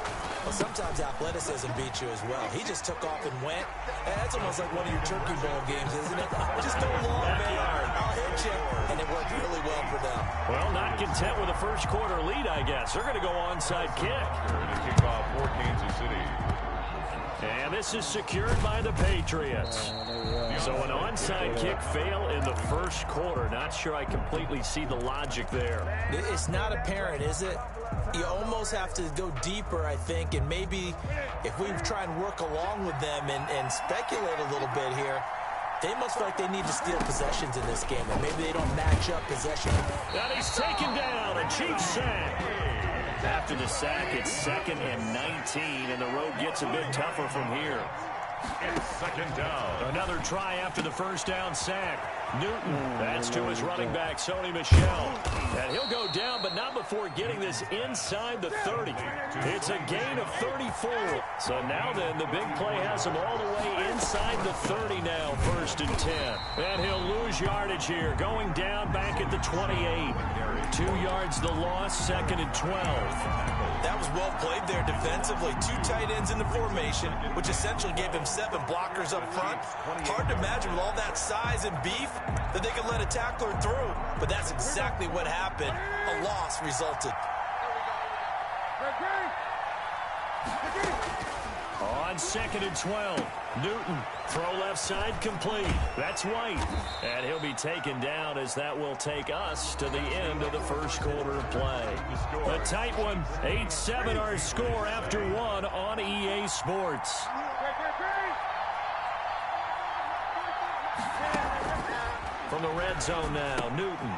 Well, sometimes athleticism beats you as well. He just took off and went. That's almost like one of your Turkey Bowl games, isn't it? Just go long, man. I'll hit you. And it worked really well for them. Well, not content with a first quarter lead, I guess. They're going to go onside kick. Ready to kick off for Kansas City. And this is secured by the Patriots. So an onside kick fail in the first quarter. Not sure I completely see the logic there. It's not apparent, is it? You almost have to go deeper, I think, and maybe if we try and work along with them and speculate a little bit here, They must feel like they need to steal possessions in this game, and maybe they don't match up possession. And he's taken down. A Chiefs sack. After the sack, it's 2nd and 19, and the road gets a bit tougher from here. It's 2nd down. Another try after the first down sack. Newton, that's to his running back, Sony Michel. And he'll go down, but not before getting this inside the 30. It's a gain of 34. So now then, the big play has him all the way inside the 30 now, 1st and 10. And he'll lose yardage here, going down back at the 28. 2 yards the loss, 2nd and 12. That was well played there defensively. 2 tight ends in the formation, which essentially gave him 7 blockers up front. Hard to imagine with all that size and beef that they could let a tackler through. But that's exactly what happened. A loss resulted. On 2nd and 12, Newton, throw left side complete. That's White. And he'll be taken down as that will take us to the end of the first quarter of play. A tight one, 8-7 our score after 1 on EA Sports. From the red zone now, Newton.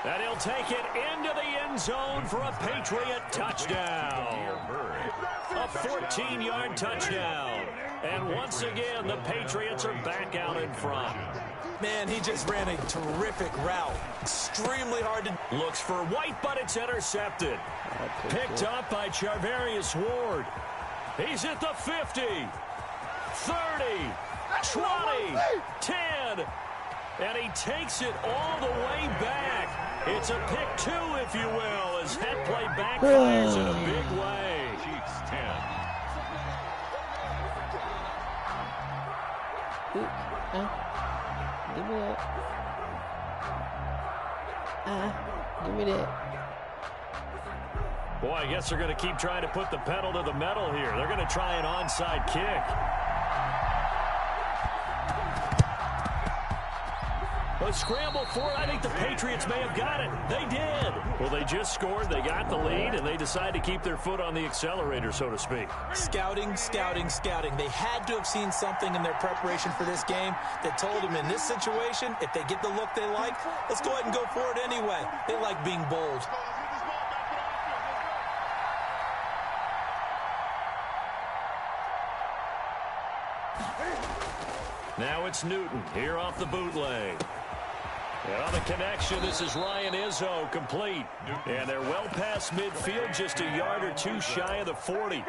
And he'll take it into the end zone for a Patriot touchdown. A 14-yard touchdown. And once again, the Patriots are back out in front. Man, he just ran a terrific route. Extremely hard to... Looks for White, but it's intercepted. Picked up by Charvarius Ward. He's at the 50, 30, 20, 10. And he takes it all the way back. It's a pick 2, if you will, as that play backfires in a big way. Chiefs 10. Give me that. Give me that. Boy, I guess they're going to keep trying to put the pedal to the metal here. They're going to try an onside kick. A scramble for it. I think the Patriots may have got it. They did. Well, they just scored. They got the lead, and they decide to keep their foot on the accelerator, so to speak. Scouting, scouting, scouting. They had to have seen something in their preparation for this game that told them in this situation, if they get the look they like, let's go ahead and go for it anyway. They like being bold. Now it's Newton here off the bootleg. And on the connection, this is Ryan Izzo, complete. And they're well past midfield, just a yard or 2 shy of the 40.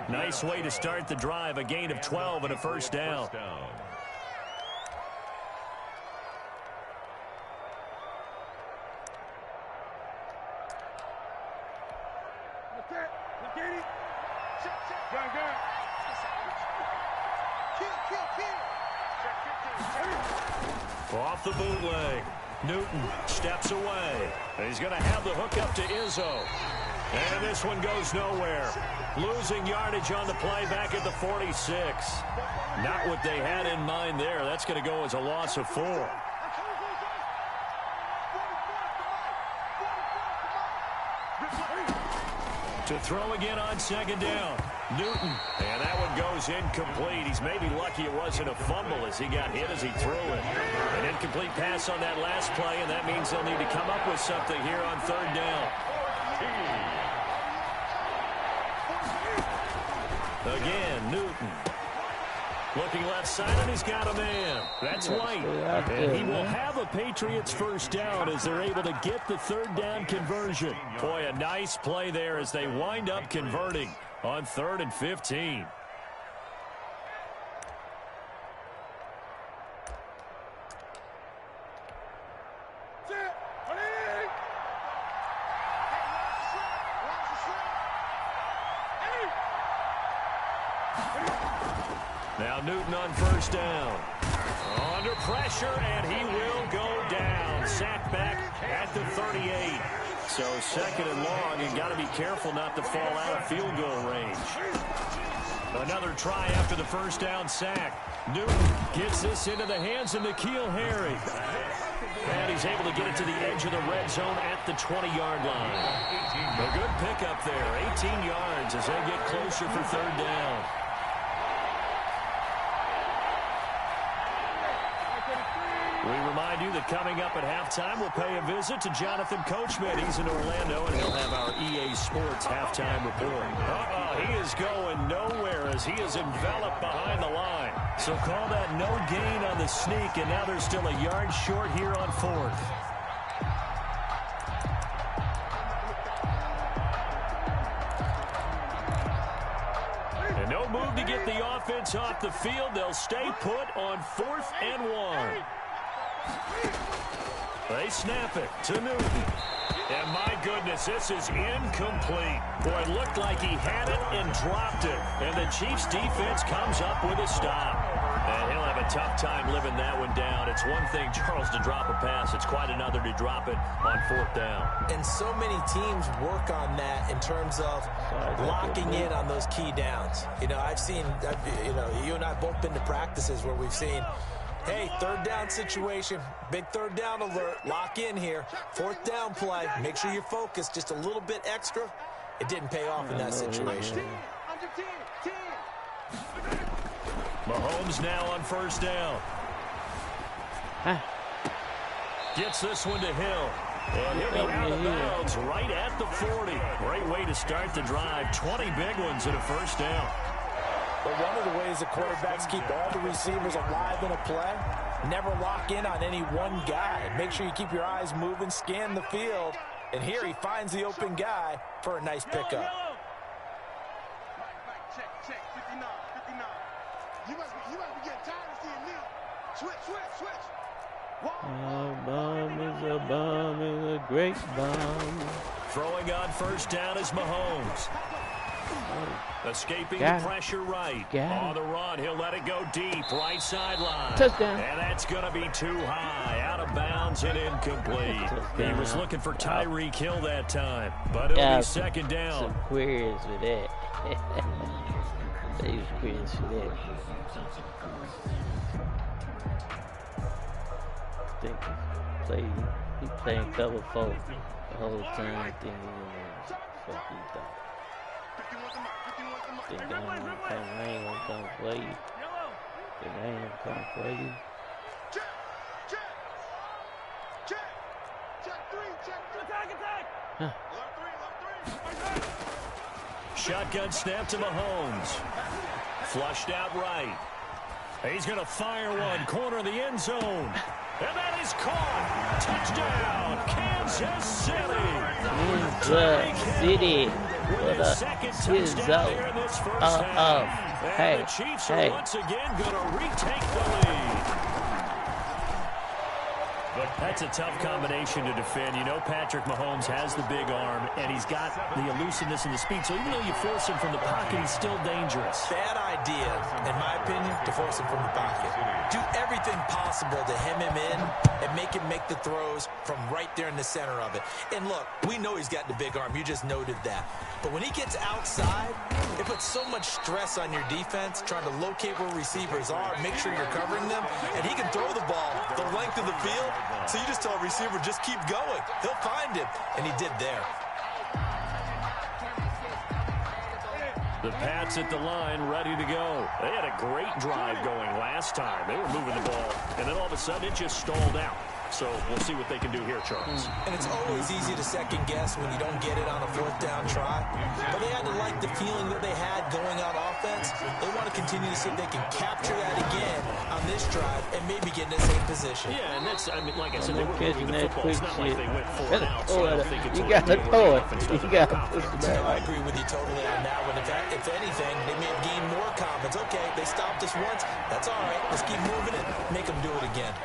Nice way to start the drive, a gain of 12 and a first down. Off the bootleg. Newton steps away. And he's going to have the hook up to Izzo. And this one goes nowhere. Losing yardage on the play back at the 46. Not what they had in mind there. That's going to go as a loss of 4. To throw again on 2nd down. Newton. And that one goes incomplete. He's maybe lucky it wasn't a fumble as he got hit as he threw it. An incomplete pass on that last play, and that means they'll need to come up with something here on 3rd down. Again, Newton. Looking left side, and he's got a man. That's White. And he will have a Patriots first down as they're able to get the 3rd down conversion. Boy, a nice play there as they wind up converting on 3rd and 15. Now Newton on 1st down. Under pressure, and he will go down. Sacked back at the 38. So 2nd and long, you've got to be careful not to fall out of field goal range. Another try after the first down sack. Newton gets this into the hands of N'Keal Harry. And he's able to get it to the edge of the red zone at the 20-yard line. A good pickup there, 18 yards as they get closer for 3rd down. We remind you that coming up at halftime, we'll pay a visit to Jonathan Coachman. He's in Orlando, and he'll have our EA Sports halftime report. He is going nowhere as he is enveloped behind the line. So call that no gain on the sneak, and now they're still a yard short here on 4th. And no move to get the offense off the field. They'll stay put on 4th and 1. They snap it to Newton. And my goodness, this is incomplete. Boy, it looked like he had it and dropped it. And the Chiefs defense comes up with a stop. And he'll have a tough time living that one down. It's one thing, Charles, to drop a pass. It's quite another to drop it on 4th down. And so many teams work on that in terms of locking in on those key downs. You know, you and I have both been to practices where we've seen, hey, 3rd down situation, big 3rd down alert, lock in here, 4th down play, make sure you're focused just a little bit extra. It didn't pay off in that situation. Mahomes now on 1st down. Gets this one to Hill. And he'll be out of bounds right at the 40. Great way to start the drive. 20 big ones in a 1st down. But one of the ways the quarterbacks keep all the receivers alive in a play, never lock in on any one guy. Make sure you keep your eyes moving, scan the field. And here he finds the open guy for a nice pickup. Check, 59. You must be getting tired of seeing me. Switch. A bomb is a bomb is a great bomb. Throwing on 1st down is Mahomes. Escaping the pressure right. On the run, he'll let it go deep. Right sideline. Touchdown. And that's going to be too high. Out of bounds and incomplete. He was looking for Tyreek Hill that time. But it'll be 2nd down. Some queries with that. They use queries for that. I think he playing cover 4 the whole time. I think he fuck he thought. Think they ain't gonna come play you. Think they ain't gonna come play you. Check 3. Shotgun snap to Mahomes. Flushed out right. He's going to fire one. Corner of the end zone. And that is caught. Touchdown, Kansas City. Kansas City. What a his zone. The Chiefs are once again going to retake the lead. That's a tough combination to defend. You know Patrick Mahomes has the big arm, and he's got the elusiveness and the speed. So even though you force him from the pocket, he's still dangerous. Bad idea, in my opinion, to force him from the pocket. Do everything possible to hem him in and make him make the throws from right there in the center of it. And look, we know he's got the big arm. You just noted that. But when he gets outside, it puts so much stress on your defense trying to locate where receivers are, make sure you're covering them, and he can throw the ball the length of the field. So you just tell a receiver, just keep going. He'll find him, and he did there. The Pats at the line, ready to go. They had a great drive going last time. They were moving the ball, and then all of a sudden it just stalled out. So we'll see what they can do here, Charles. And it's always easy to second guess when you don't get it on a 4th down try. But they had to like the feeling that they had going on offense. They want to continue to see if they can capture that again on this drive and maybe get in the same position. Yeah, and that's, I mean, like I said, they were catching moving the that football. quick It's not shit. like they went 4 and out, so I don't think it's You gotta throw it. You gotta push it So I back. agree with you totally on that one. If anything, they may have gained more confidence. Okay, they stopped us once. That's all right. Let's keep moving it. Make them do it again.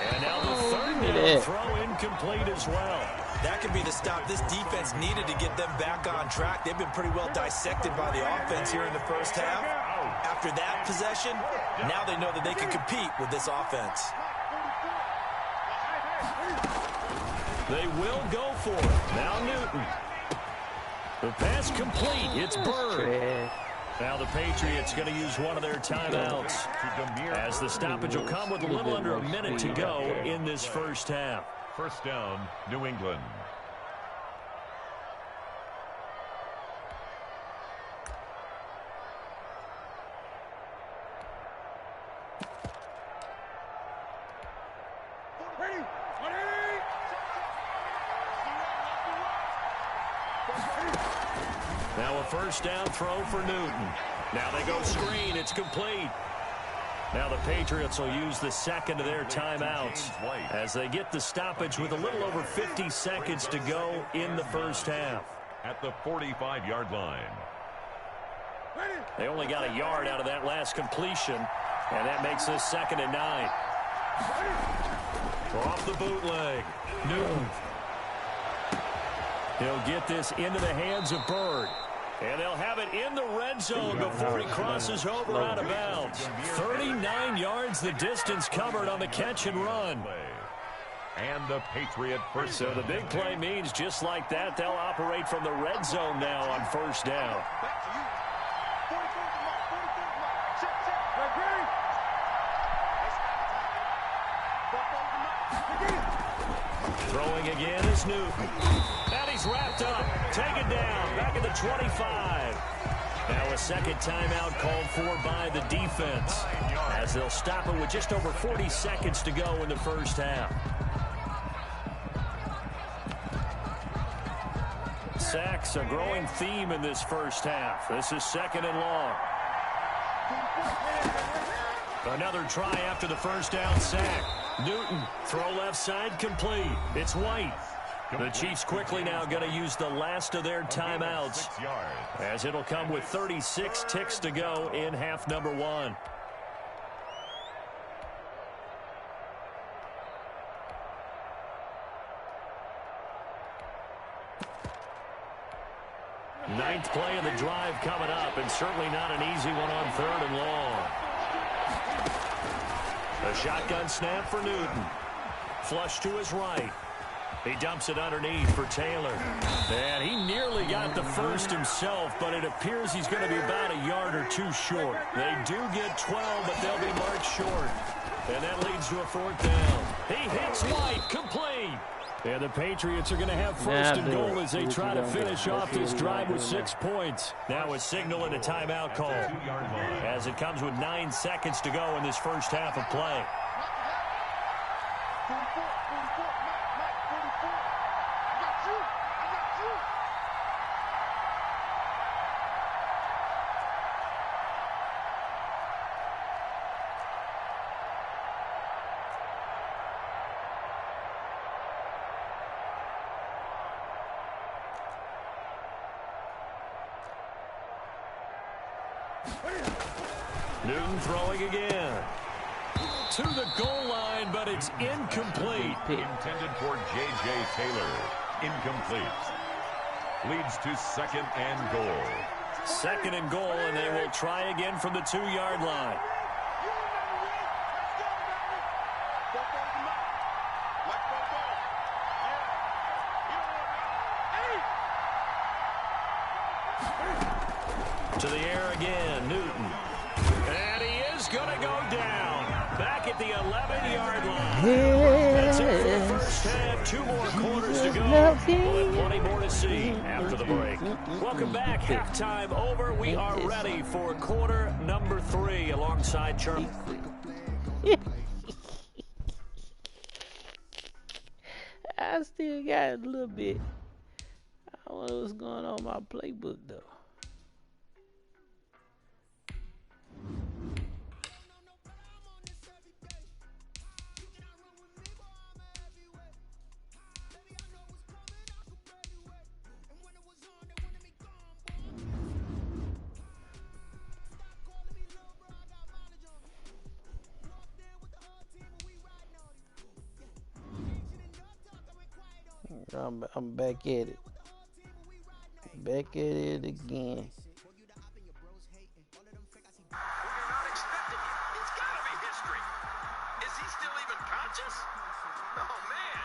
And now the 3rd down throw incomplete as well. That could be the stop this defense needed to get them back on track. They've been pretty well dissected by the offense here in the 1st half. After that possession, now they know that they can compete with this offense. They will go for it. Now Newton. The pass complete. It's Bird. Now the Patriots going to use one of their timeouts as the stoppage will come with a little under a minute to go in this 1st half. 1st down, New England. Now a first down throw for Newton. Now they go screen. It's complete. Now the Patriots will use the second of their timeouts as they get the stoppage with a little over 50 seconds to go in the first half. At the 45-yard line. They only got a yard out of that last completion, and that makes this 2nd and 9. Off the bootleg. Newton. He'll get this into the hands of Bird. And they'll have it in the red zone before he crosses over out of bounds. 39 yards the distance covered on the catch and run. And the Patriot first. So the big play means just like that, they'll operate from the red zone now on first down. Throwing again is Newton. And he's wrapped up. Taken down. Back at the 25. Now a second timeout called for by the defense, as they'll stop it with just over 40 seconds to go in the first half. Sacks, a growing theme in this first half. This is 2nd and long. Another try after the first down sack. Newton, throw left side, complete. It's White. The Chiefs quickly now going to use the last of their timeouts, as it'll come with 36 ticks to go in half number 1. Ninth play of the drive coming up, and certainly not an easy one on 3rd and long. A shotgun snap for Newton. Flush to his right. He dumps it underneath for Taylor. And he nearly got the first himself, but it appears he's going to be about a yard or two short. They do get 12, but they'll be marked short. And that leads to a 4th down. He hits White, complete. And the Patriots are going to have 1st and goal as they try to finish off this drive with 6 points. Now a signal and a timeout call, as it comes with 9 seconds to go in this first half of play. Newton throwing again. To the goal line, but it's incomplete. Intended for J.J. Taylor. Incomplete. Leads to 2nd and goal. 2nd and goal, and they will try again from the 2-yard line. To the air again, Newton. And he is going to go down. Back at the 11-yard line. That's it for the first half. 2 more quarters to go. We'll have plenty more to see after the break. Welcome back. Halftime over. We are ready for quarter number 3 alongside Charlie. I still got a little bit. I don't know what's going on in my playbook, though. I'm back at it. Back at it again. We're not expecting it. It's got to be history. Is he still even conscious? Oh, man.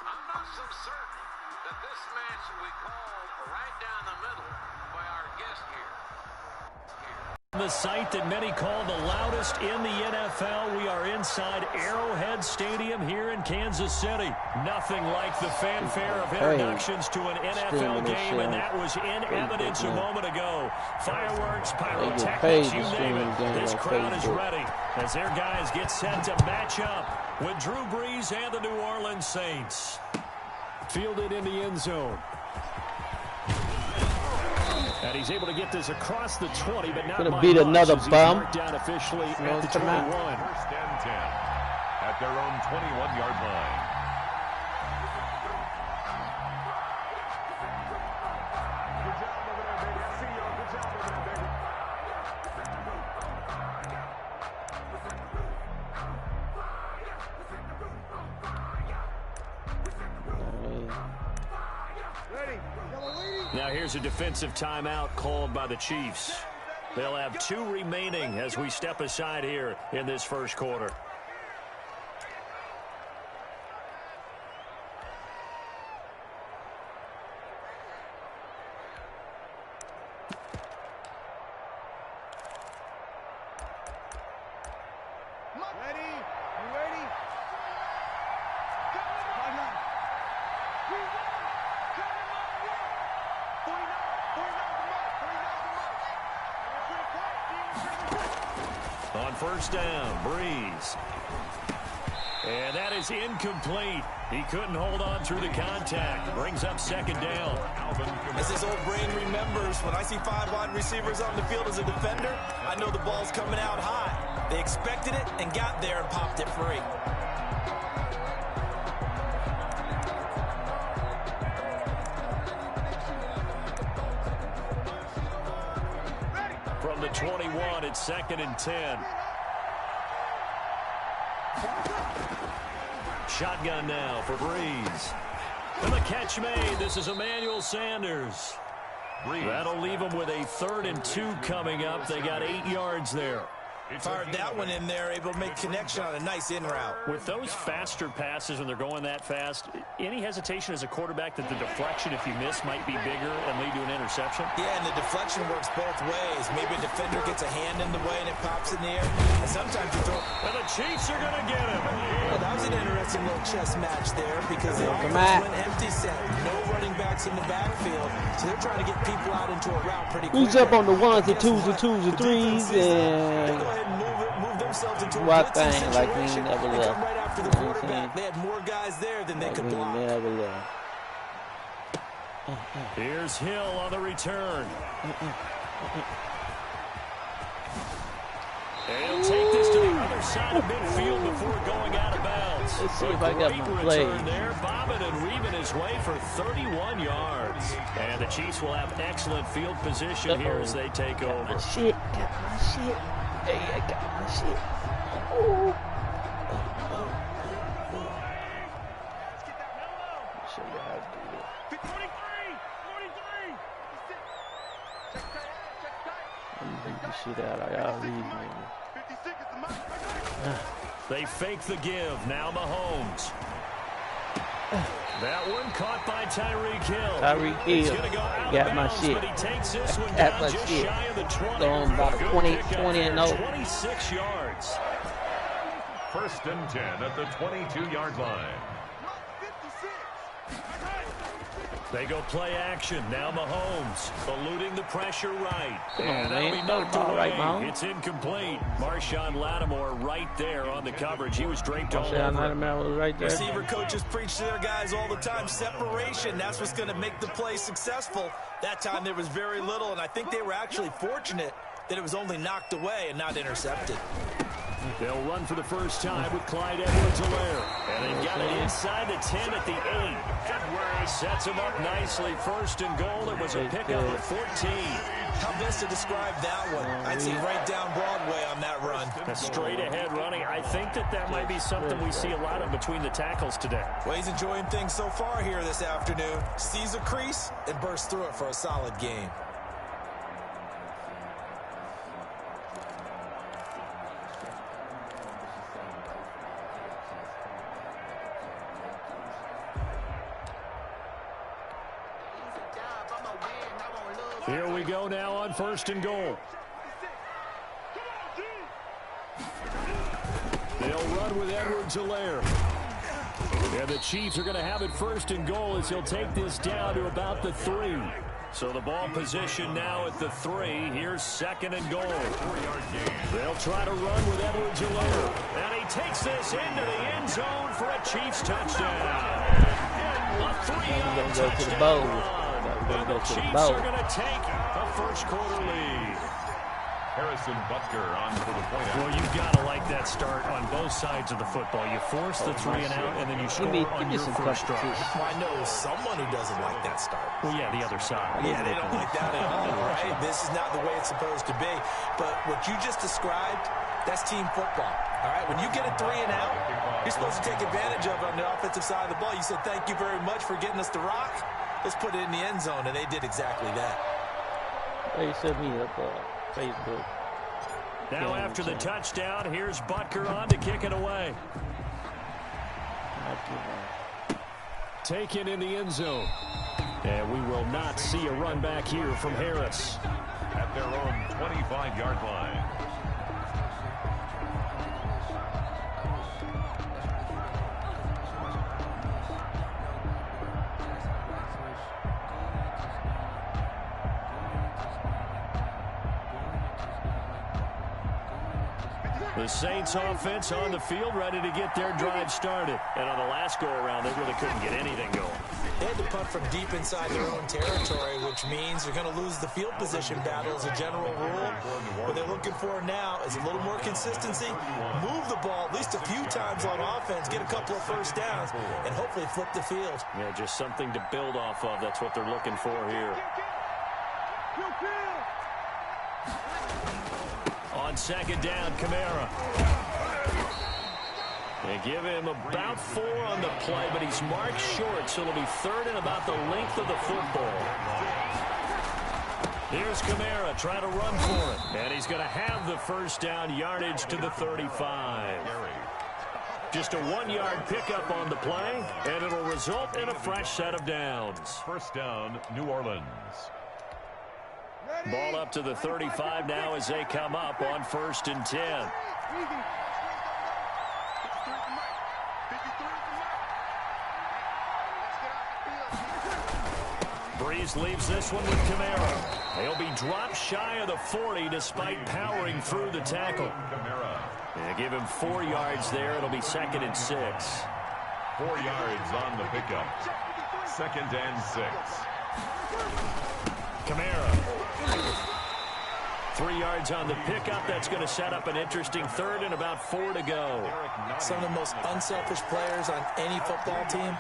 I'm not so certain that this match will be called right down the middle by our guest here. The site that many call the loudest in the NFL. We are inside Arrowhead Stadium here in Kansas City. Nothing like the fanfare of introductions to an NFL game, and that was in evidence a moment ago. Fireworks, pyrotechnics, you name it. This crowd is ready as their guys get set to match up with Drew Brees and the New Orleans Saints. Fielded in the end zone. And he's able to get this across the 20, but not by much. Beat another bum. Marked down officially at the 21. First and 10 at their own 21-yard line. Now here's a defensive timeout called by the Chiefs. They'll have 2 remaining as we step aside here in this first quarter. On first down, Brees. And that is incomplete. He couldn't hold on through the contact. Brings up second down. As his old brain remembers, when I see 5 wide receivers on the field as a defender, I know the ball's coming out high. They expected it and got there and popped it free. From the 21, it's 2nd and 10. Shotgun now for Brees. And the catch made. This is Emmanuel Sanders. That'll leave them with a 3rd and 2 coming up. They got 8 yards there. Fired that one in there, able to make connection on a nice in route. With those faster passes when they're going that fast, any hesitation as a quarterback that the deflection, if you miss, might be bigger and lead to an interception? Yeah, and the deflection works both ways. Maybe a defender gets a hand in the way and it pops in the air. And sometimes you throw... And the Chiefs are going to get him. Well, that was an interesting little chess match there because the offense went empty set. No running backs in the backfield. So they're trying to get people out into a route pretty quickly. Who's up on the 1s and 2s and 2s and 3s and... Move themselves into a what thing situation. like we ain't never left. Right after the quarterback. They had more guys there than they could block. Never left. Here's Hill on the return. And he'll take this to the other side of midfield before going out of bounds. Let's see if I got my play. There, bobbing and weaving his way for 31 yards. And the Chiefs will have excellent field position here as they take over. Got my shit. Hey, I got my shit. Oh. Show you how to do it. 43. Let me beat the shit out of y'all. Leave me. 56 is the mark. They fake the give. Now Mahomes. That one caught by Tyreek Hill. Tyreek Hill got my shit. But he takes this one Got down my just shit. shy of the 20. Going about 20 and 0. 26 yards. First and 10 at the 22-yard line. They go play action. Now Mahomes eluding the pressure right. Come on, and that'll man. be knocked All right, away. Mahomes. It's incomplete. Marshawn Lattimore right there on the coverage. He was draped all Marshawn over. Lattimore was right there. Receiver coaches preach to their guys all the time. Separation, that's what's going to make the play successful. That time there was very little, and I think they were actually fortunate that it was only knocked away and not intercepted. They'll run for the first time with Clyde Edwards-Helaire. And they've got it inside the 10 at the 8. Edwards sets him up nicely. First and goal. It was a pickup of 14. How best to describe that one? I'd say right down Broadway on that run. A straight ahead running. I think that might be something we see a lot of between the tackles today. Well, he's enjoying things so far here this afternoon. Sees a crease and bursts through it for a solid game. Here we go now on first and goal. They'll run with Edwards-Helaire. And the Chiefs are going to have it first and goal as he'll take this down to about the 3. So the ball position now at the 3. Here's second and goal. They'll try to run with Edwards-Helaire. And he takes this into the end zone for a Chiefs touchdown. A 3-yard touchdown run. And the Chiefs are going to take a first-quarter lead. Harrison Butker on for the point. Well, you've got to like that start on both sides of the football. You force the 3 and out, and then you score on your first drive. Well, I know someone who doesn't like that start. Well, yeah, the other side. Yeah, they don't like that at all, right? This is not the way it's supposed to be. But what you just described, that's team football. All right, when you get a 3 and out, you're supposed to take advantage of it on the offensive side of the ball. You said, thank you very much for getting us the rock. Let's put it in the end zone, and they did exactly that. They set me up Facebook. Now after the touchdown, here's Butker on to kick it away. Taken in the end zone. And we will not see a run back here from Harris. At their own 25-yard line. The Saints offense on the field, ready to get their drive started. And on the last go-around, they really couldn't get anything going. They had to punt from deep inside their own territory, which means they're going to lose the field position battle as a general rule. What they're looking for now is a little more consistency, move the ball at least a few times on offense, get a couple of first downs, and hopefully flip the field. Yeah, just something to build off of. That's what they're looking for here. On second down, Kamara. They give him about 4 on the play, but he's marked short, so it'll be third and about the length of the football. Here's Kamara trying to run for it, and he's going to have the first down, yardage to the 35. Just a 1-yard pickup on the play, and it'll result in a fresh set of downs. First down, New Orleans. Ball up to the 35 now as they come up on 1st and 10. Breeze leaves this one with Kamara. He'll be dropped shy of the 40 despite powering through the tackle. They give him 4 yards there. It'll be 2nd and 6. 4 yards on the pickup. 2nd and 6. Kamara. 3 yards on the pickup. That's going to set up an interesting 3rd and about 4 to go. Some of the most unselfish players on any football team,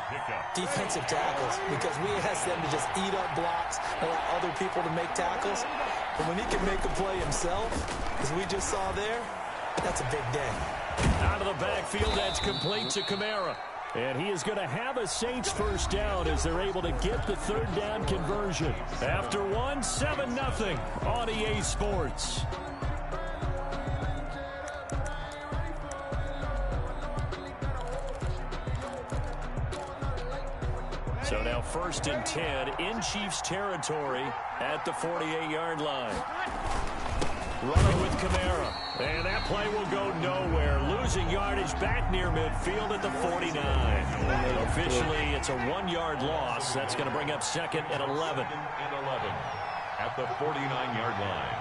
defensive tackles, because we ask them to just eat up blocks and allow other people to make tackles. But when he can make a play himself, as we just saw there, that's a big day. Out of the backfield, that's complete to Kamara. And he is going to have a Saints first down as they're able to get the 3rd down conversion. After 1, 7-0 on EA Sports. So now 1st and 10 in Chiefs territory at the 48-yard line. Running with Kamara. And that play will go nowhere. Losing yardage back near midfield at the 49. Officially, it's a 1-yard loss. That's going to bring up 2nd and 11. At the 49-yard line.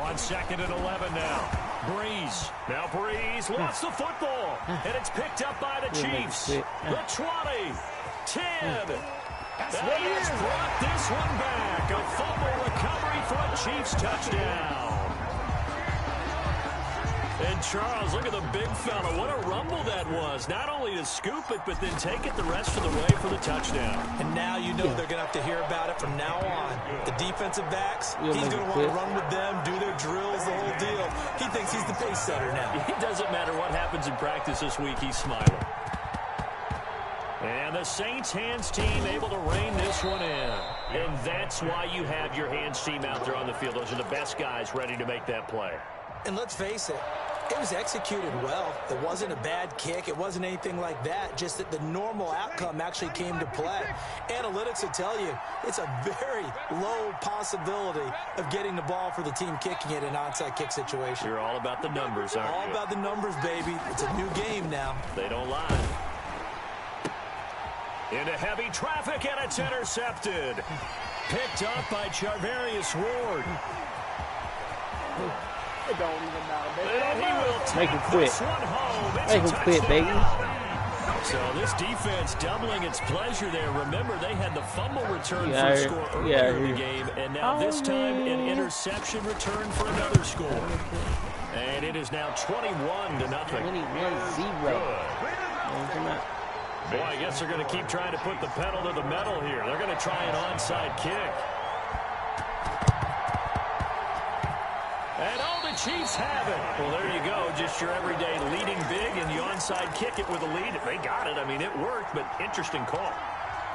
On 2nd and 11 now. Breeze. Now Breeze lost the football. And it's picked up by the Chiefs. The 20. 10. That has brought this one back. A fumble recovery for a Chiefs touchdown. And Charles, look at the big fella. What a rumble that was. Not only to scoop it, but then take it the rest of the way for the touchdown. And now you know they're going to have to hear about it from now on. The defensive backs, he's going to want to run with them, do their drills, the whole deal. He thinks he's the pace setter now. It doesn't matter what happens in practice this week. He's smiling. And the Saints hands team able to rein this one in. And that's why you have your hands team out there on the field. Those are the best guys ready to make that play. And let's face it, It was executed well. It wasn't a bad kick. It wasn't anything like that. Just that the normal outcome actually came to play. Analytics will tell you it's a very low possibility of getting the ball for the team kicking it in an onside kick situation. You're all about the numbers, aren't you? All about the numbers, baby. It's a new game now. They don't lie. Into heavy traffic, and it's intercepted. Picked up by Charvarius Ward. It don't even matter, baby. And he will Make him take quit. this one home. It's Make a him quit, touchdown. baby. So this defense doubling its pleasure there. Remember, they had the fumble return for Yeah, a score earlier in the yeah. game, and now this time an interception return for another score. And it is now 21-0. 21-0. Boy, I guess they're going to keep trying to put the pedal to the metal here. They're going to try an onside kick. And all the Chiefs have it. Well, there you go. Just your everyday leading big, and you onside kick it with a lead. They got it. I mean, it worked, but interesting call.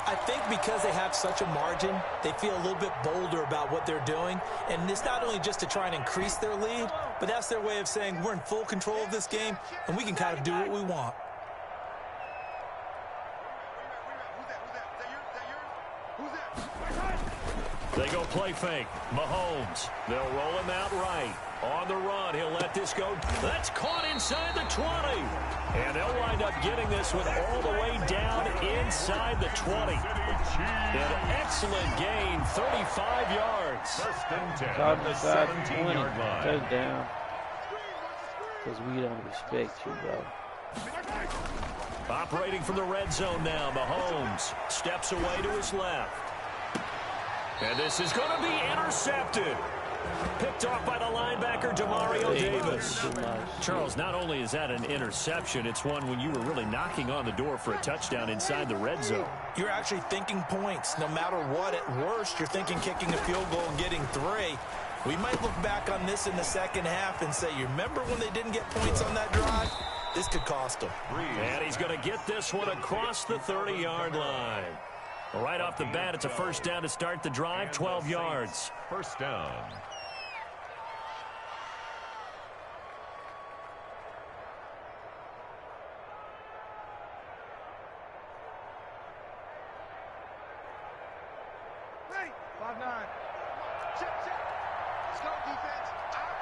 I think because they have such a margin, they feel a little bit bolder about what they're doing. And it's not only just to try and increase their lead, but that's their way of saying we're in full control of this game, and we can kind of do what we want. They go play fake. Mahomes. They'll roll him out right. On the run, he'll let this go. That's caught inside the 20. And they'll wind up getting this one all the way down inside the 20. An excellent gain, 35 yards. First and 10 Top at the side 17-yard 20. line. Touchdown. Because we don't respect you, bro. Operating from the red zone now, Mahomes steps away to his left. And this is going to be intercepted. Picked off by the linebacker, Demario Davis. Charles, not only is that an interception, it's one when you were really knocking on the door for a touchdown inside the red zone. You're actually thinking points. No matter what, at worst, you're thinking kicking a field goal and getting 3. We might look back on this in the second half and say, you remember when they didn't get points on that drive? This could cost them. And he's going to get this one across the 30-yard line. Right off the bat, it's a first down to start the drive, 12 yards. First down. Hey, 5-9. Check. Let's go, defense. Our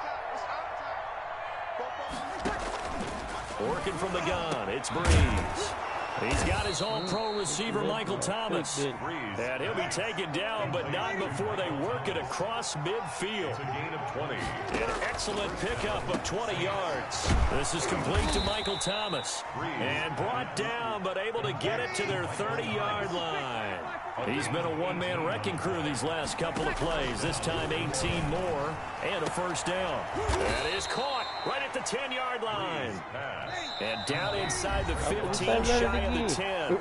time. Working from the gun, it's Breeze. He's got his all-pro receiver, Michael Thomas. And he'll be taken down, but not before they work it across midfield. It's a gain of 20. An excellent pickup of 20 yards. This is complete to Michael Thomas. And brought down, but able to get it to their 30-yard line. He's been a one-man wrecking crew these last couple of plays. This time 18 more and a first down. That is caught right at the 10-yard line. And down inside the 15, shy of the 10.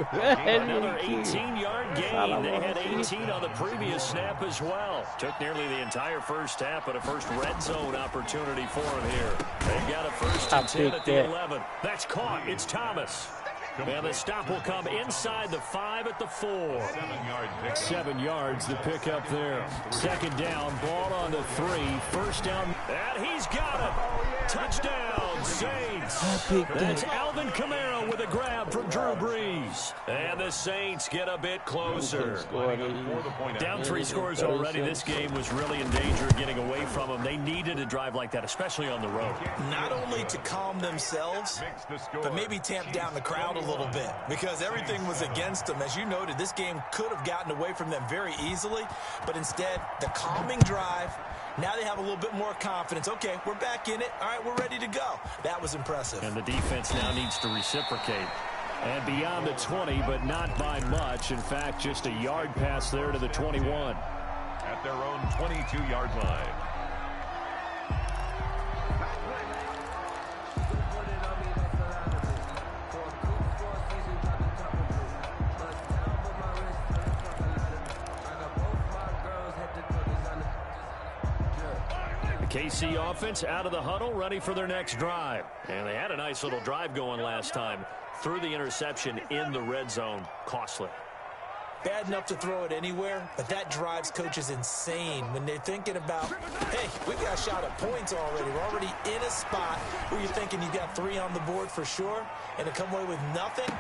Another 18-yard gain. They had 18 on the previous snap as well. Took nearly the entire first half, but a first red zone opportunity for him here. They've got a first and 10 at the 11. That's caught. It's Thomas. And the stop will come inside the 5 at the 4. 7 yards, the pickup there. Second down, ball on the 3. First down, and he's got it. Touchdown, Saints. That's Alvin Kamara with a grab from Drew Brees. And the Saints get a bit closer. Down 3 scores already. This game was really in danger of getting away from them. They needed a drive like that, especially on the road. Not only to calm themselves, but maybe tamp down the crowd a little bit, because everything was against them. As you noted, this game could have gotten away from them very easily, but instead, the calming drive, now they have a little bit more confidence. Okay, we're back in it. All right, we're ready to go. That was impressive. And the defense now needs to reciprocate. And beyond the 20, but not by much. In fact, just a yard pass there to the 21. At their own 22-yard line. KC offense out of the huddle, ready for their next drive. And they had a nice little drive going last time. Through the interception in the red zone, costly. bad enough to throw it anywhere, but that drives coaches insane when they're thinking about, hey, we've got a shot at points already. We're already in a spot where you're thinking you've got 3 on the board for sure, and to come away with nothing.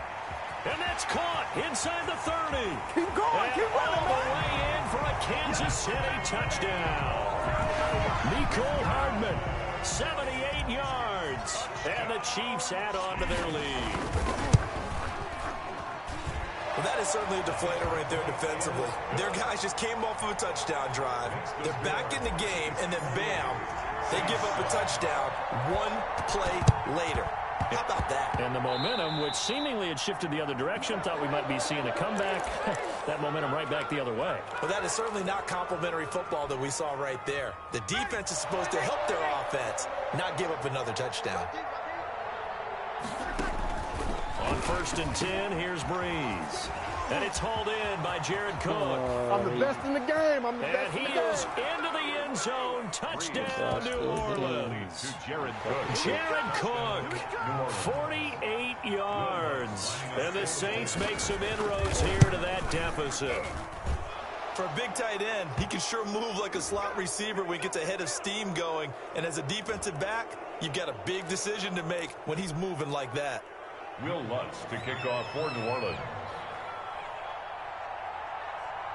And that's caught inside the 30. Keep going, keep running, all the way in for a Kansas City touchdown. Nicole Hardman, 78 yards. And the Chiefs add on to their lead. Well, that is certainly a deflator right there defensively. Their guys just came off of a touchdown drive. They're back in the game, and then bam, they give up a touchdown 1 play later. How about that? And the momentum, which seemingly had shifted the other direction, thought we might be seeing a comeback. That momentum right back the other way. Well, that is certainly not complimentary football that we saw right there. The defense is supposed to help their offense, not give up another touchdown. On 1st and 10, here's Breeze. And it's hauled in by Jared Cook. I'm the best in the game. I'm the best And in he the game. is into the end zone. Touchdown, New Orleans. To Jared Cook. Jared Cook, 48 yards. And the Saints make some inroads here to that deficit. For a big tight end, he can sure move like a slot receiver when he gets a head of steam going. And as a defensive back, you've got a big decision to make when he's moving like that. Will Lutz to kick off for New Orleans.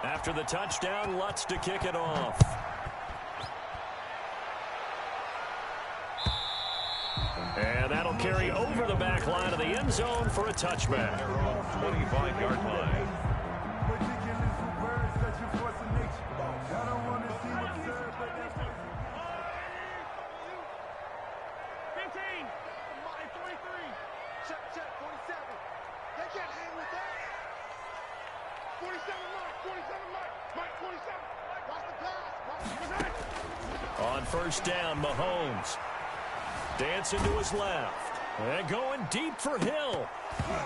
After the touchdown, Lutz to kick it off. And that'll carry over the back line of the end zone for a touchback. 25-yard line. On 1st down, Mahomes dancing to his left and going deep for Hill.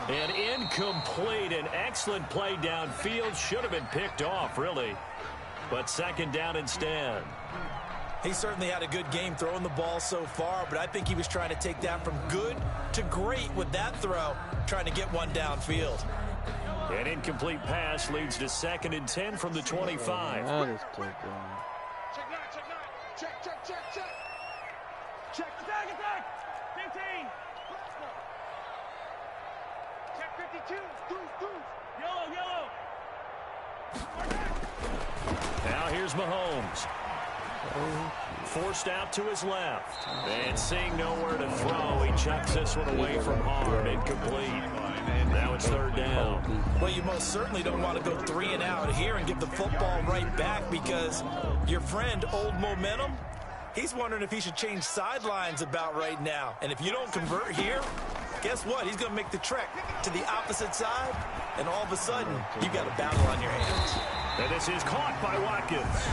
And incomplete. An excellent play downfield. Should have been picked off, really. But 2nd down instead. He certainly had a good game throwing the ball so far, but I think he was trying to take that from good to great with that throw, trying to get one downfield. An incomplete pass leads to 2nd and 10 from the 25. That is tough, man. Check 9, check 9. Check, check, check, check. Check, attack, attack. 15. Check 52. Deuce. Yellow. Now here's Mahomes. Forced out to his left. And seeing nowhere to throw, he chucks this one away from harm. Incomplete. Now it's 3rd down. Well, you most certainly don't want to go 3 and out here and give the football right back because your friend, Old Momentum, he's wondering if he should change sidelines about right now. And if you don't convert here, guess what? He's going to make the trek to the opposite side, and all of a sudden, you've got a battle on your hands. And this is caught by Watkins.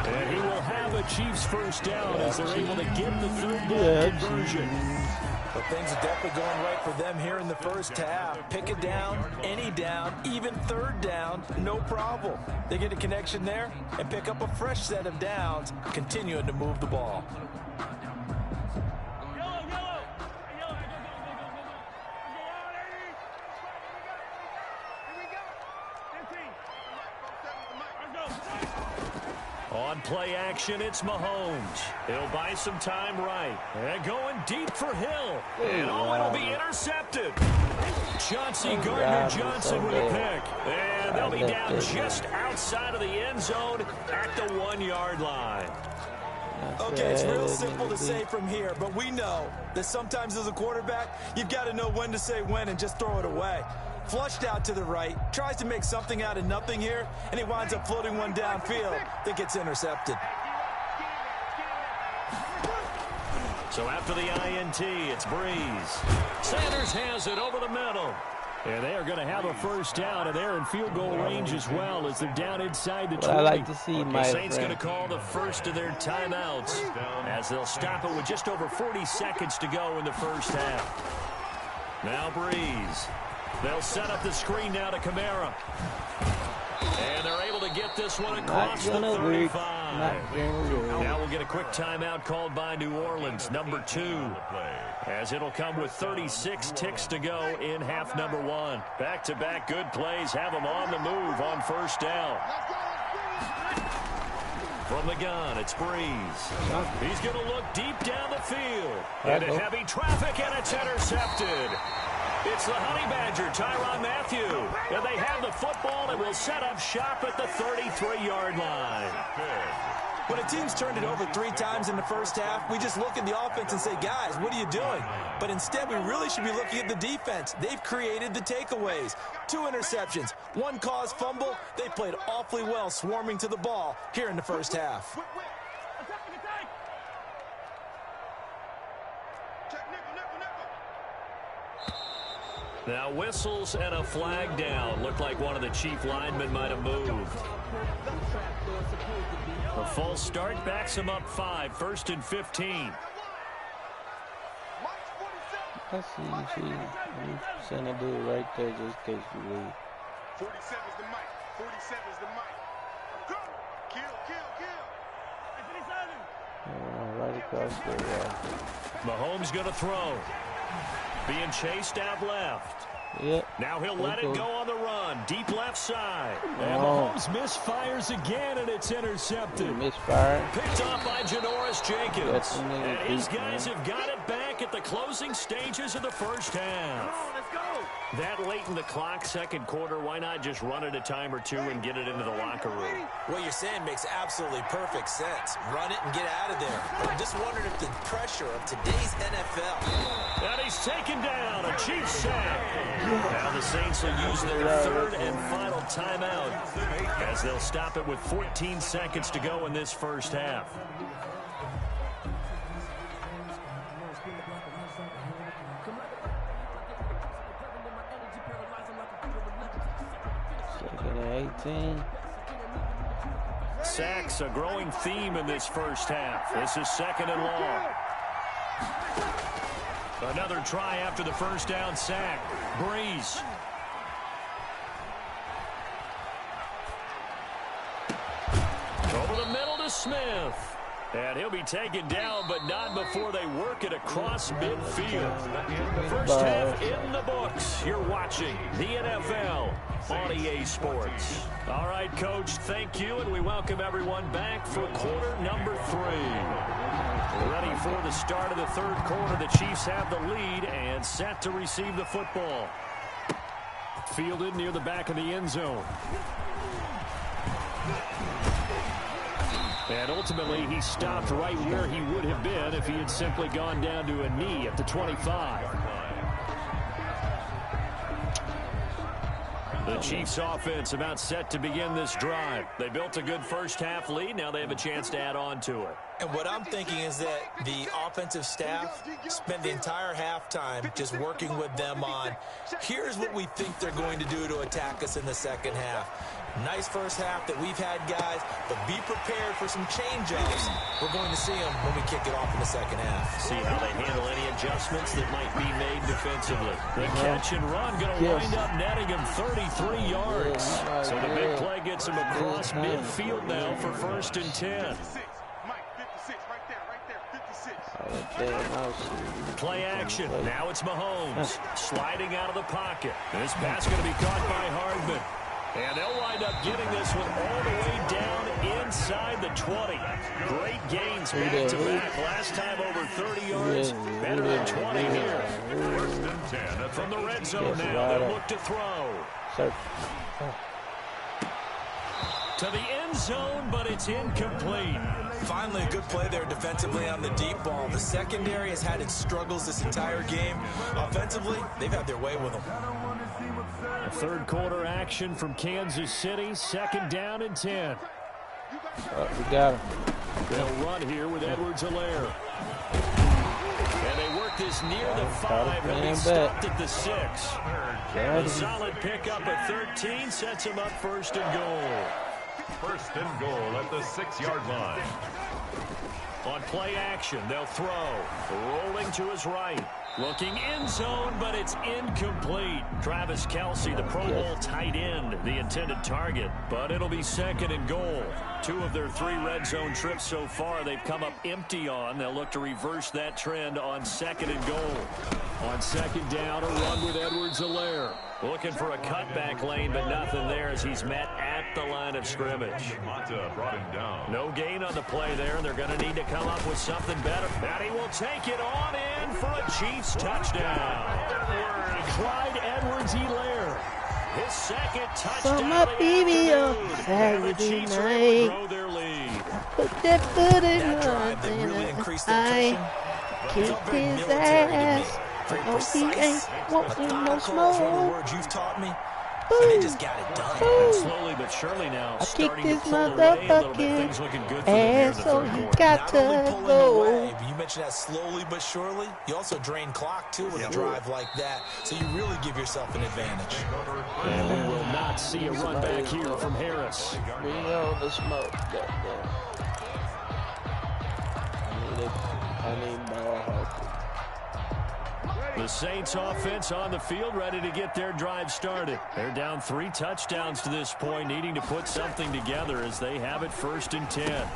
And he will have a Chiefs 1st down as they're able to get the 3rd down conversion. But things are definitely going right for them here in the first half. Pick it down, any down, even 3rd down, no problem. They get a connection there and pick up a fresh set of downs, continuing to move the ball. On play action, it's Mahomes. He'll buy some time right. And going deep for Hill. And it'll be intercepted. Chauncey Gardner-Johnson with a pick. And they'll be down just outside of the end zone at the 1-yard line. Okay, it's real simple to say from here, but we know that sometimes as a quarterback, you've got to know when to say when and just throw it away. Flushed out to the right, tries to make something out of nothing here, and he winds up floating one downfield that gets intercepted. So after the INT, it's Breeze. Sanders has it over the middle. And they are going to have a 1st down, and they're in field goal range as well as they're down inside the 20. What I like to see, my the Saints friend. going to call the first of their timeouts as they'll stop it with just over 40 seconds to go in the first half. Now Breeze. They'll set up the screen now to Kamara. And they're able to get this one across the 35. Now we'll get a quick timeout called by New Orleans, number 2, as it'll come with 36 ticks to go in half number 1. Back-to-back good plays have them on the move on first down. From the gun, it's Breeze. He's going to look deep down the field. Into heavy traffic, and it's intercepted. It's the Honey Badger, Tyrann Mathieu. And they have the football and will set up shop at the 33-yard line. When a team's turned it over 3 times in the first half, we just look at the offense and say, guys, what are you doing? But instead, we really should be looking at the defense. They've created the takeaways. 2 interceptions, 1 caused fumble. They played awfully well swarming to the ball here in the first half. Now whistles and a flag down. Looked like one of the chief linemen might have moved. A false start backs him up 5, 1st and 15. I see you send a dude right there just in case you leave. 47's the mic. 47's the mic. Go! Kill, kill, kill. Right across there. Mahomes going to throw. Being chased out left. Yep. Now he'll let it go on the run. Deep left side. And Mahomes misfires again, and it's intercepted. Misfire. Picked off by Janoris Jenkins. And his guys man. have got it back at the closing stages of the first half. Let's go. That late in the clock, second quarter, why not just run it a time or 2 and get it into the locker room? What you're saying makes absolutely perfect sense. Run it and get out of there. But I'm just wondering if the pressure of today's NFL. And he's taken down. A cheap sack. Now the Saints will use their 3rd and final timeout as they'll stop it with 14 seconds to go in this first half. Second and 18. Sacks, a growing theme in this first half. This is 2nd and long. Another try after the first down sack. Breeze. Over the middle to Smith. And he'll be taken down, but not before they work it across midfield. First half in the books. You're watching the NFL on EA Sports. All right, Coach, thank you, and we welcome everyone back for quarter number 3. Ready for the start of the 3rd quarter. The Chiefs have the lead and set to receive the football. Fielded near the back of the end zone. And ultimately, he stopped right where he would have been if he had simply gone down to a knee at the 25. The Chiefs offense about set to begin this drive. They built a good first half lead. Now they have a chance to add on to it. And what I'm thinking is that the offensive staff spent the entire halftime just working with them on, here's what we think they're going to do to attack us in the second half. Nice first half that we've had, guys, but be prepared for some change-ups. We're going to see them when we kick it off in the second half. See how they handle any adjustments that might be made defensively. The catch and run going to wind up netting him 33 yards. So the big play gets him across midfield now for 1st and 10. Mike, 56, right there, 56. Play action. Now it's Mahomes sliding out of the pocket. This pass going to be caught by Hardman. And they'll wind up getting this one all the way down inside the 20. Great gains back-to-back. Last time over 30 yards. Better than 20 here. 1st and 10 from the red zone now. They'll look to throw. To the end zone, but it's incomplete. Finally, a good play there defensively on the deep ball. The secondary has had its struggles this entire game. Offensively, they've had their way with them. A 3rd quarter action from Kansas City. 2nd down and 10. We got him. They'll run here with Edwards-Helaire. And they work this near the 5. He'll be stopped at the 6. A solid pickup at 13 sets him up 1st and goal. 1st and goal at the 6-yard line. On play action, they'll throw. Rolling to his right. Looking end zone, but it's incomplete. Travis Kelce, the Pro Bowl tight end, the intended target. But it'll be 2nd and goal. 2 of their 3 red zone trips so far they've come up empty on. They'll look to reverse that trend on 2nd and goal. On 2nd down, a run with Edwards-Helaire. Looking for a cutback lane, but nothing there as he's met at the line of scrimmage. No gain on the play there, and they're going to need to come up with something better. And he will take it on in for a Chiefs touchdown. Clyde Edwards-Helaire. His 2nd touchdown my of the baby on afternoon. Saturday And the Chiefs are able night. to grow their lead. Put that foot in That drive, they really increased their cushion. kick Very his military to me. ass. Very Oh, he precise. ain't wanting no Methodical is one of the smoke. words you've taught me. And they just got it done. And slowly but surely now, I starting kicked to his pull away a little bit. motherfucking Things looking good for them here in ass, the so third he quarter. got Not only to pulling go. away, but you mentioned that slowly but surely. You also drain clock, too, with a drive like that. So you really give yourself an advantage. And we will not see a run back here from Harris. Bring on the smoke. Goddamn. I need ball hawking. The Saints offense on the field, ready to get their drive started. They're down 3 touchdowns to this point, needing to put something together as they have it 1st and 10.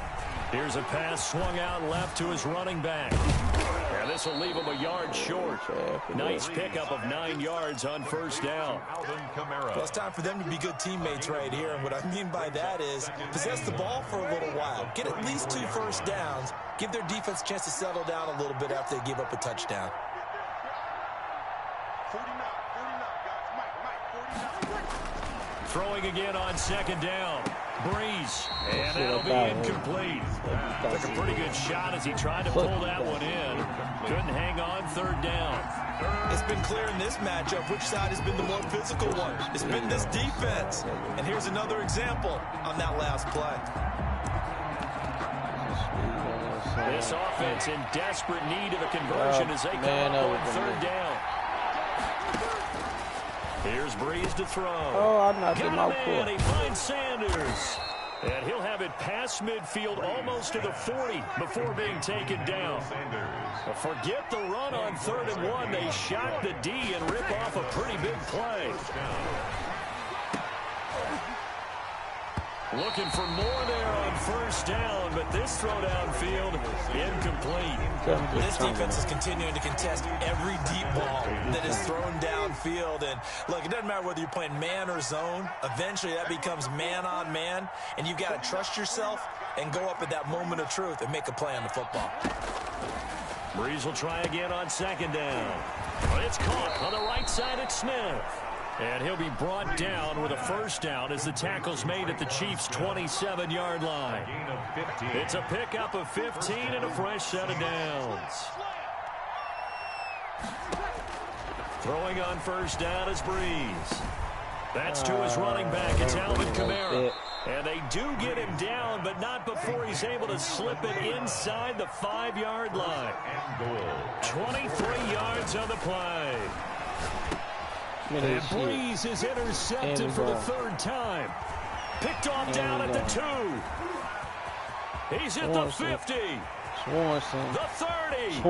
Here's a pass swung out left to his running back. And this will leave him a yard short. Nice pickup of 9 yards on 1st down. Well, it's time for them to be good teammates right here. And what I mean by that is possess the ball for a little while. Get at least 2 first downs. Give their defense a chance to settle down a little bit after they give up a touchdown. 49, guys. Mike, 49. Throwing again on 2nd down. Breeze. And that'll be incomplete. Took a pretty good shot as he tried to pull that one in. Couldn't hang on 3rd down. It's been clear in this matchup which side has been the more physical one. It's been this defense. And here's another example on that last play. This offense in desperate need of a conversion as they come up on 3rd down. Here's Breeze to throw. Oh, I knocked him Got out a man. He finds Sanders. And he'll have it past midfield almost to the 40 before being taken down. But forget the run on 3rd and 1. They shot the D and rip off a pretty big play. Looking for more there on 1st down, but this throw downfield, incomplete. This defense is continuing to contest every deep ball that is thrown downfield. And look, it doesn't matter whether you're playing man or zone. Eventually that becomes man on man, and you've got to trust yourself and go up at that moment of truth and make a play on the football. Breeze will try again on 2nd down. But it's caught on the right side at Smith. And he'll be brought down with a 1st down as the tackle's made at the Chiefs' 27-yard line. It's a pickup of 15 and a fresh set of downs. Throwing on 1st down is Breeze. That's to his running back. It's Alvin Kamara. And they do get him down, but not before he's able to slip it inside the 5-yard line. 23 yards on the play. And Breeze is intercepted for the 3rd time. Picked off down at the 2. He's at the 50. Swanson. The 30.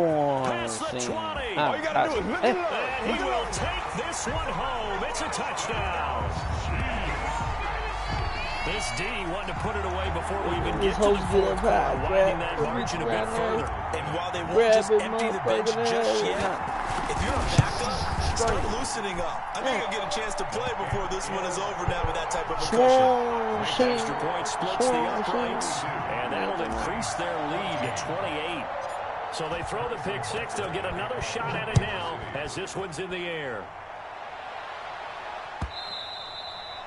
Past the 20. All you got to do is look it up. And he will take this one home. It's a touchdown. This D wanted to put it away before we even get to the 4th quarter, winding that margin a bit further. And while they won't just empty the bench just yet, if you're a backup, start loosening up. I think you'll get a chance to play before this one is over now with that type of a cushion. Extra point splits the uprights, and that'll increase their lead to 28. So they throw the pick 6. They'll get another shot at it now as this one's in the air.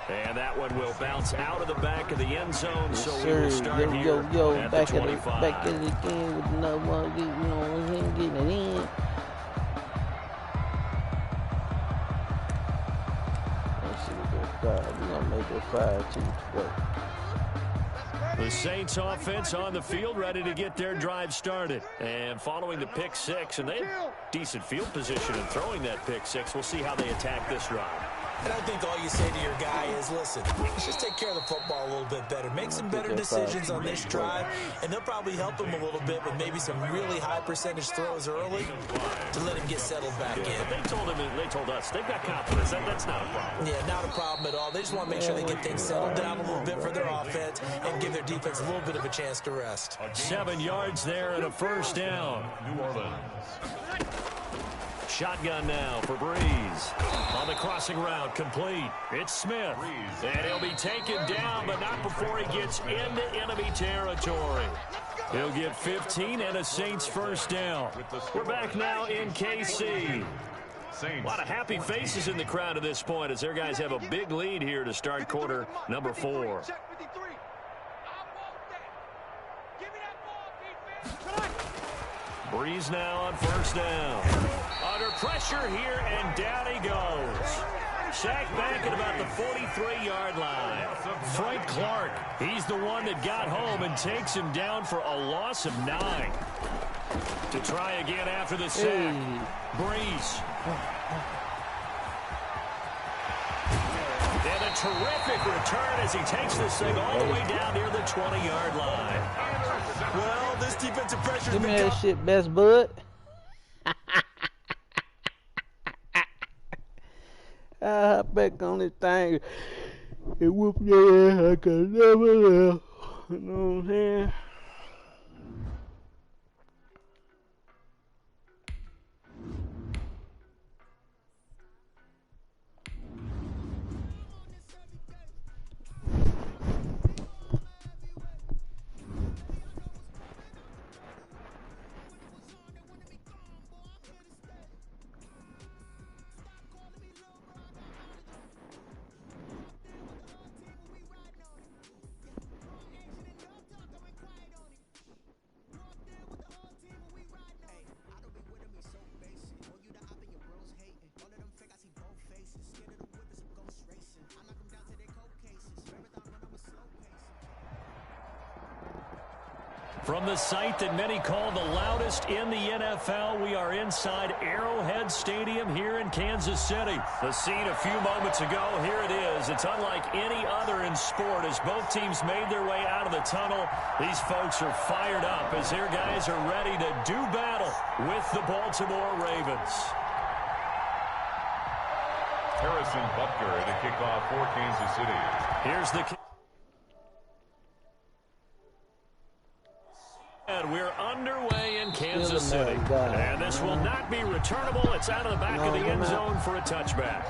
And that one will bounce out of the back of the end zone, so we will start here at the 25. Back in the game with another one, you know, him getting it in. Let's see what they're 5. We're going to make it 5 to work. The Saints offense on the field, ready to get their drive started. And following the pick 6, and they have decent field position in throwing that pick 6. We'll see how they attack this drive. And I think all you say to your guy is, listen, let's just take care of the football a little bit better. Make some better decisions on this drive, and they'll probably help him a little bit with maybe some really high percentage throws early to let him get settled back in. They told us, they've got confidence. That's not a problem. Yeah, not a problem at all. They just want to make sure they get things settled down a little bit for their offense and give their defense a little bit of a chance to rest. 7 yards there and a first down. New Orleans. Shotgun now for Breeze. On the crossing route, complete. It's Smith. And he'll be taken down, but not before he gets into enemy territory. He'll get 15 and a Saints first down. We're back now in KC. A lot of happy faces in the crowd at this point as their guys have a big lead here to start quarter number 4. Breeze now on first down. Under pressure here, and down he goes. Sacked back at about the 43-yard line. Frank Clark, he's the one that got home and takes him down for a loss of 9. To try again after the sack. Breeze. And a terrific return as he takes this thing all the way down near the 20-yard line. Well, this defensive pressure. Give me that shit, best bud. I hop back on this thing and whoop your ass like I never left. You know what I'm saying? From the site that many call the loudest in the NFL, we are inside Arrowhead Stadium here in Kansas City. The scene a few moments ago, here it is. It's unlike any other in sport as both teams made their way out of the tunnel. These folks are fired up as their guys are ready to do battle with the Baltimore Ravens. Harrison Butker to kick off for Kansas City. Here's the kick. And we're underway in Kansas City. And this will not be returnable. It's out of the back of the end zone for a touchback.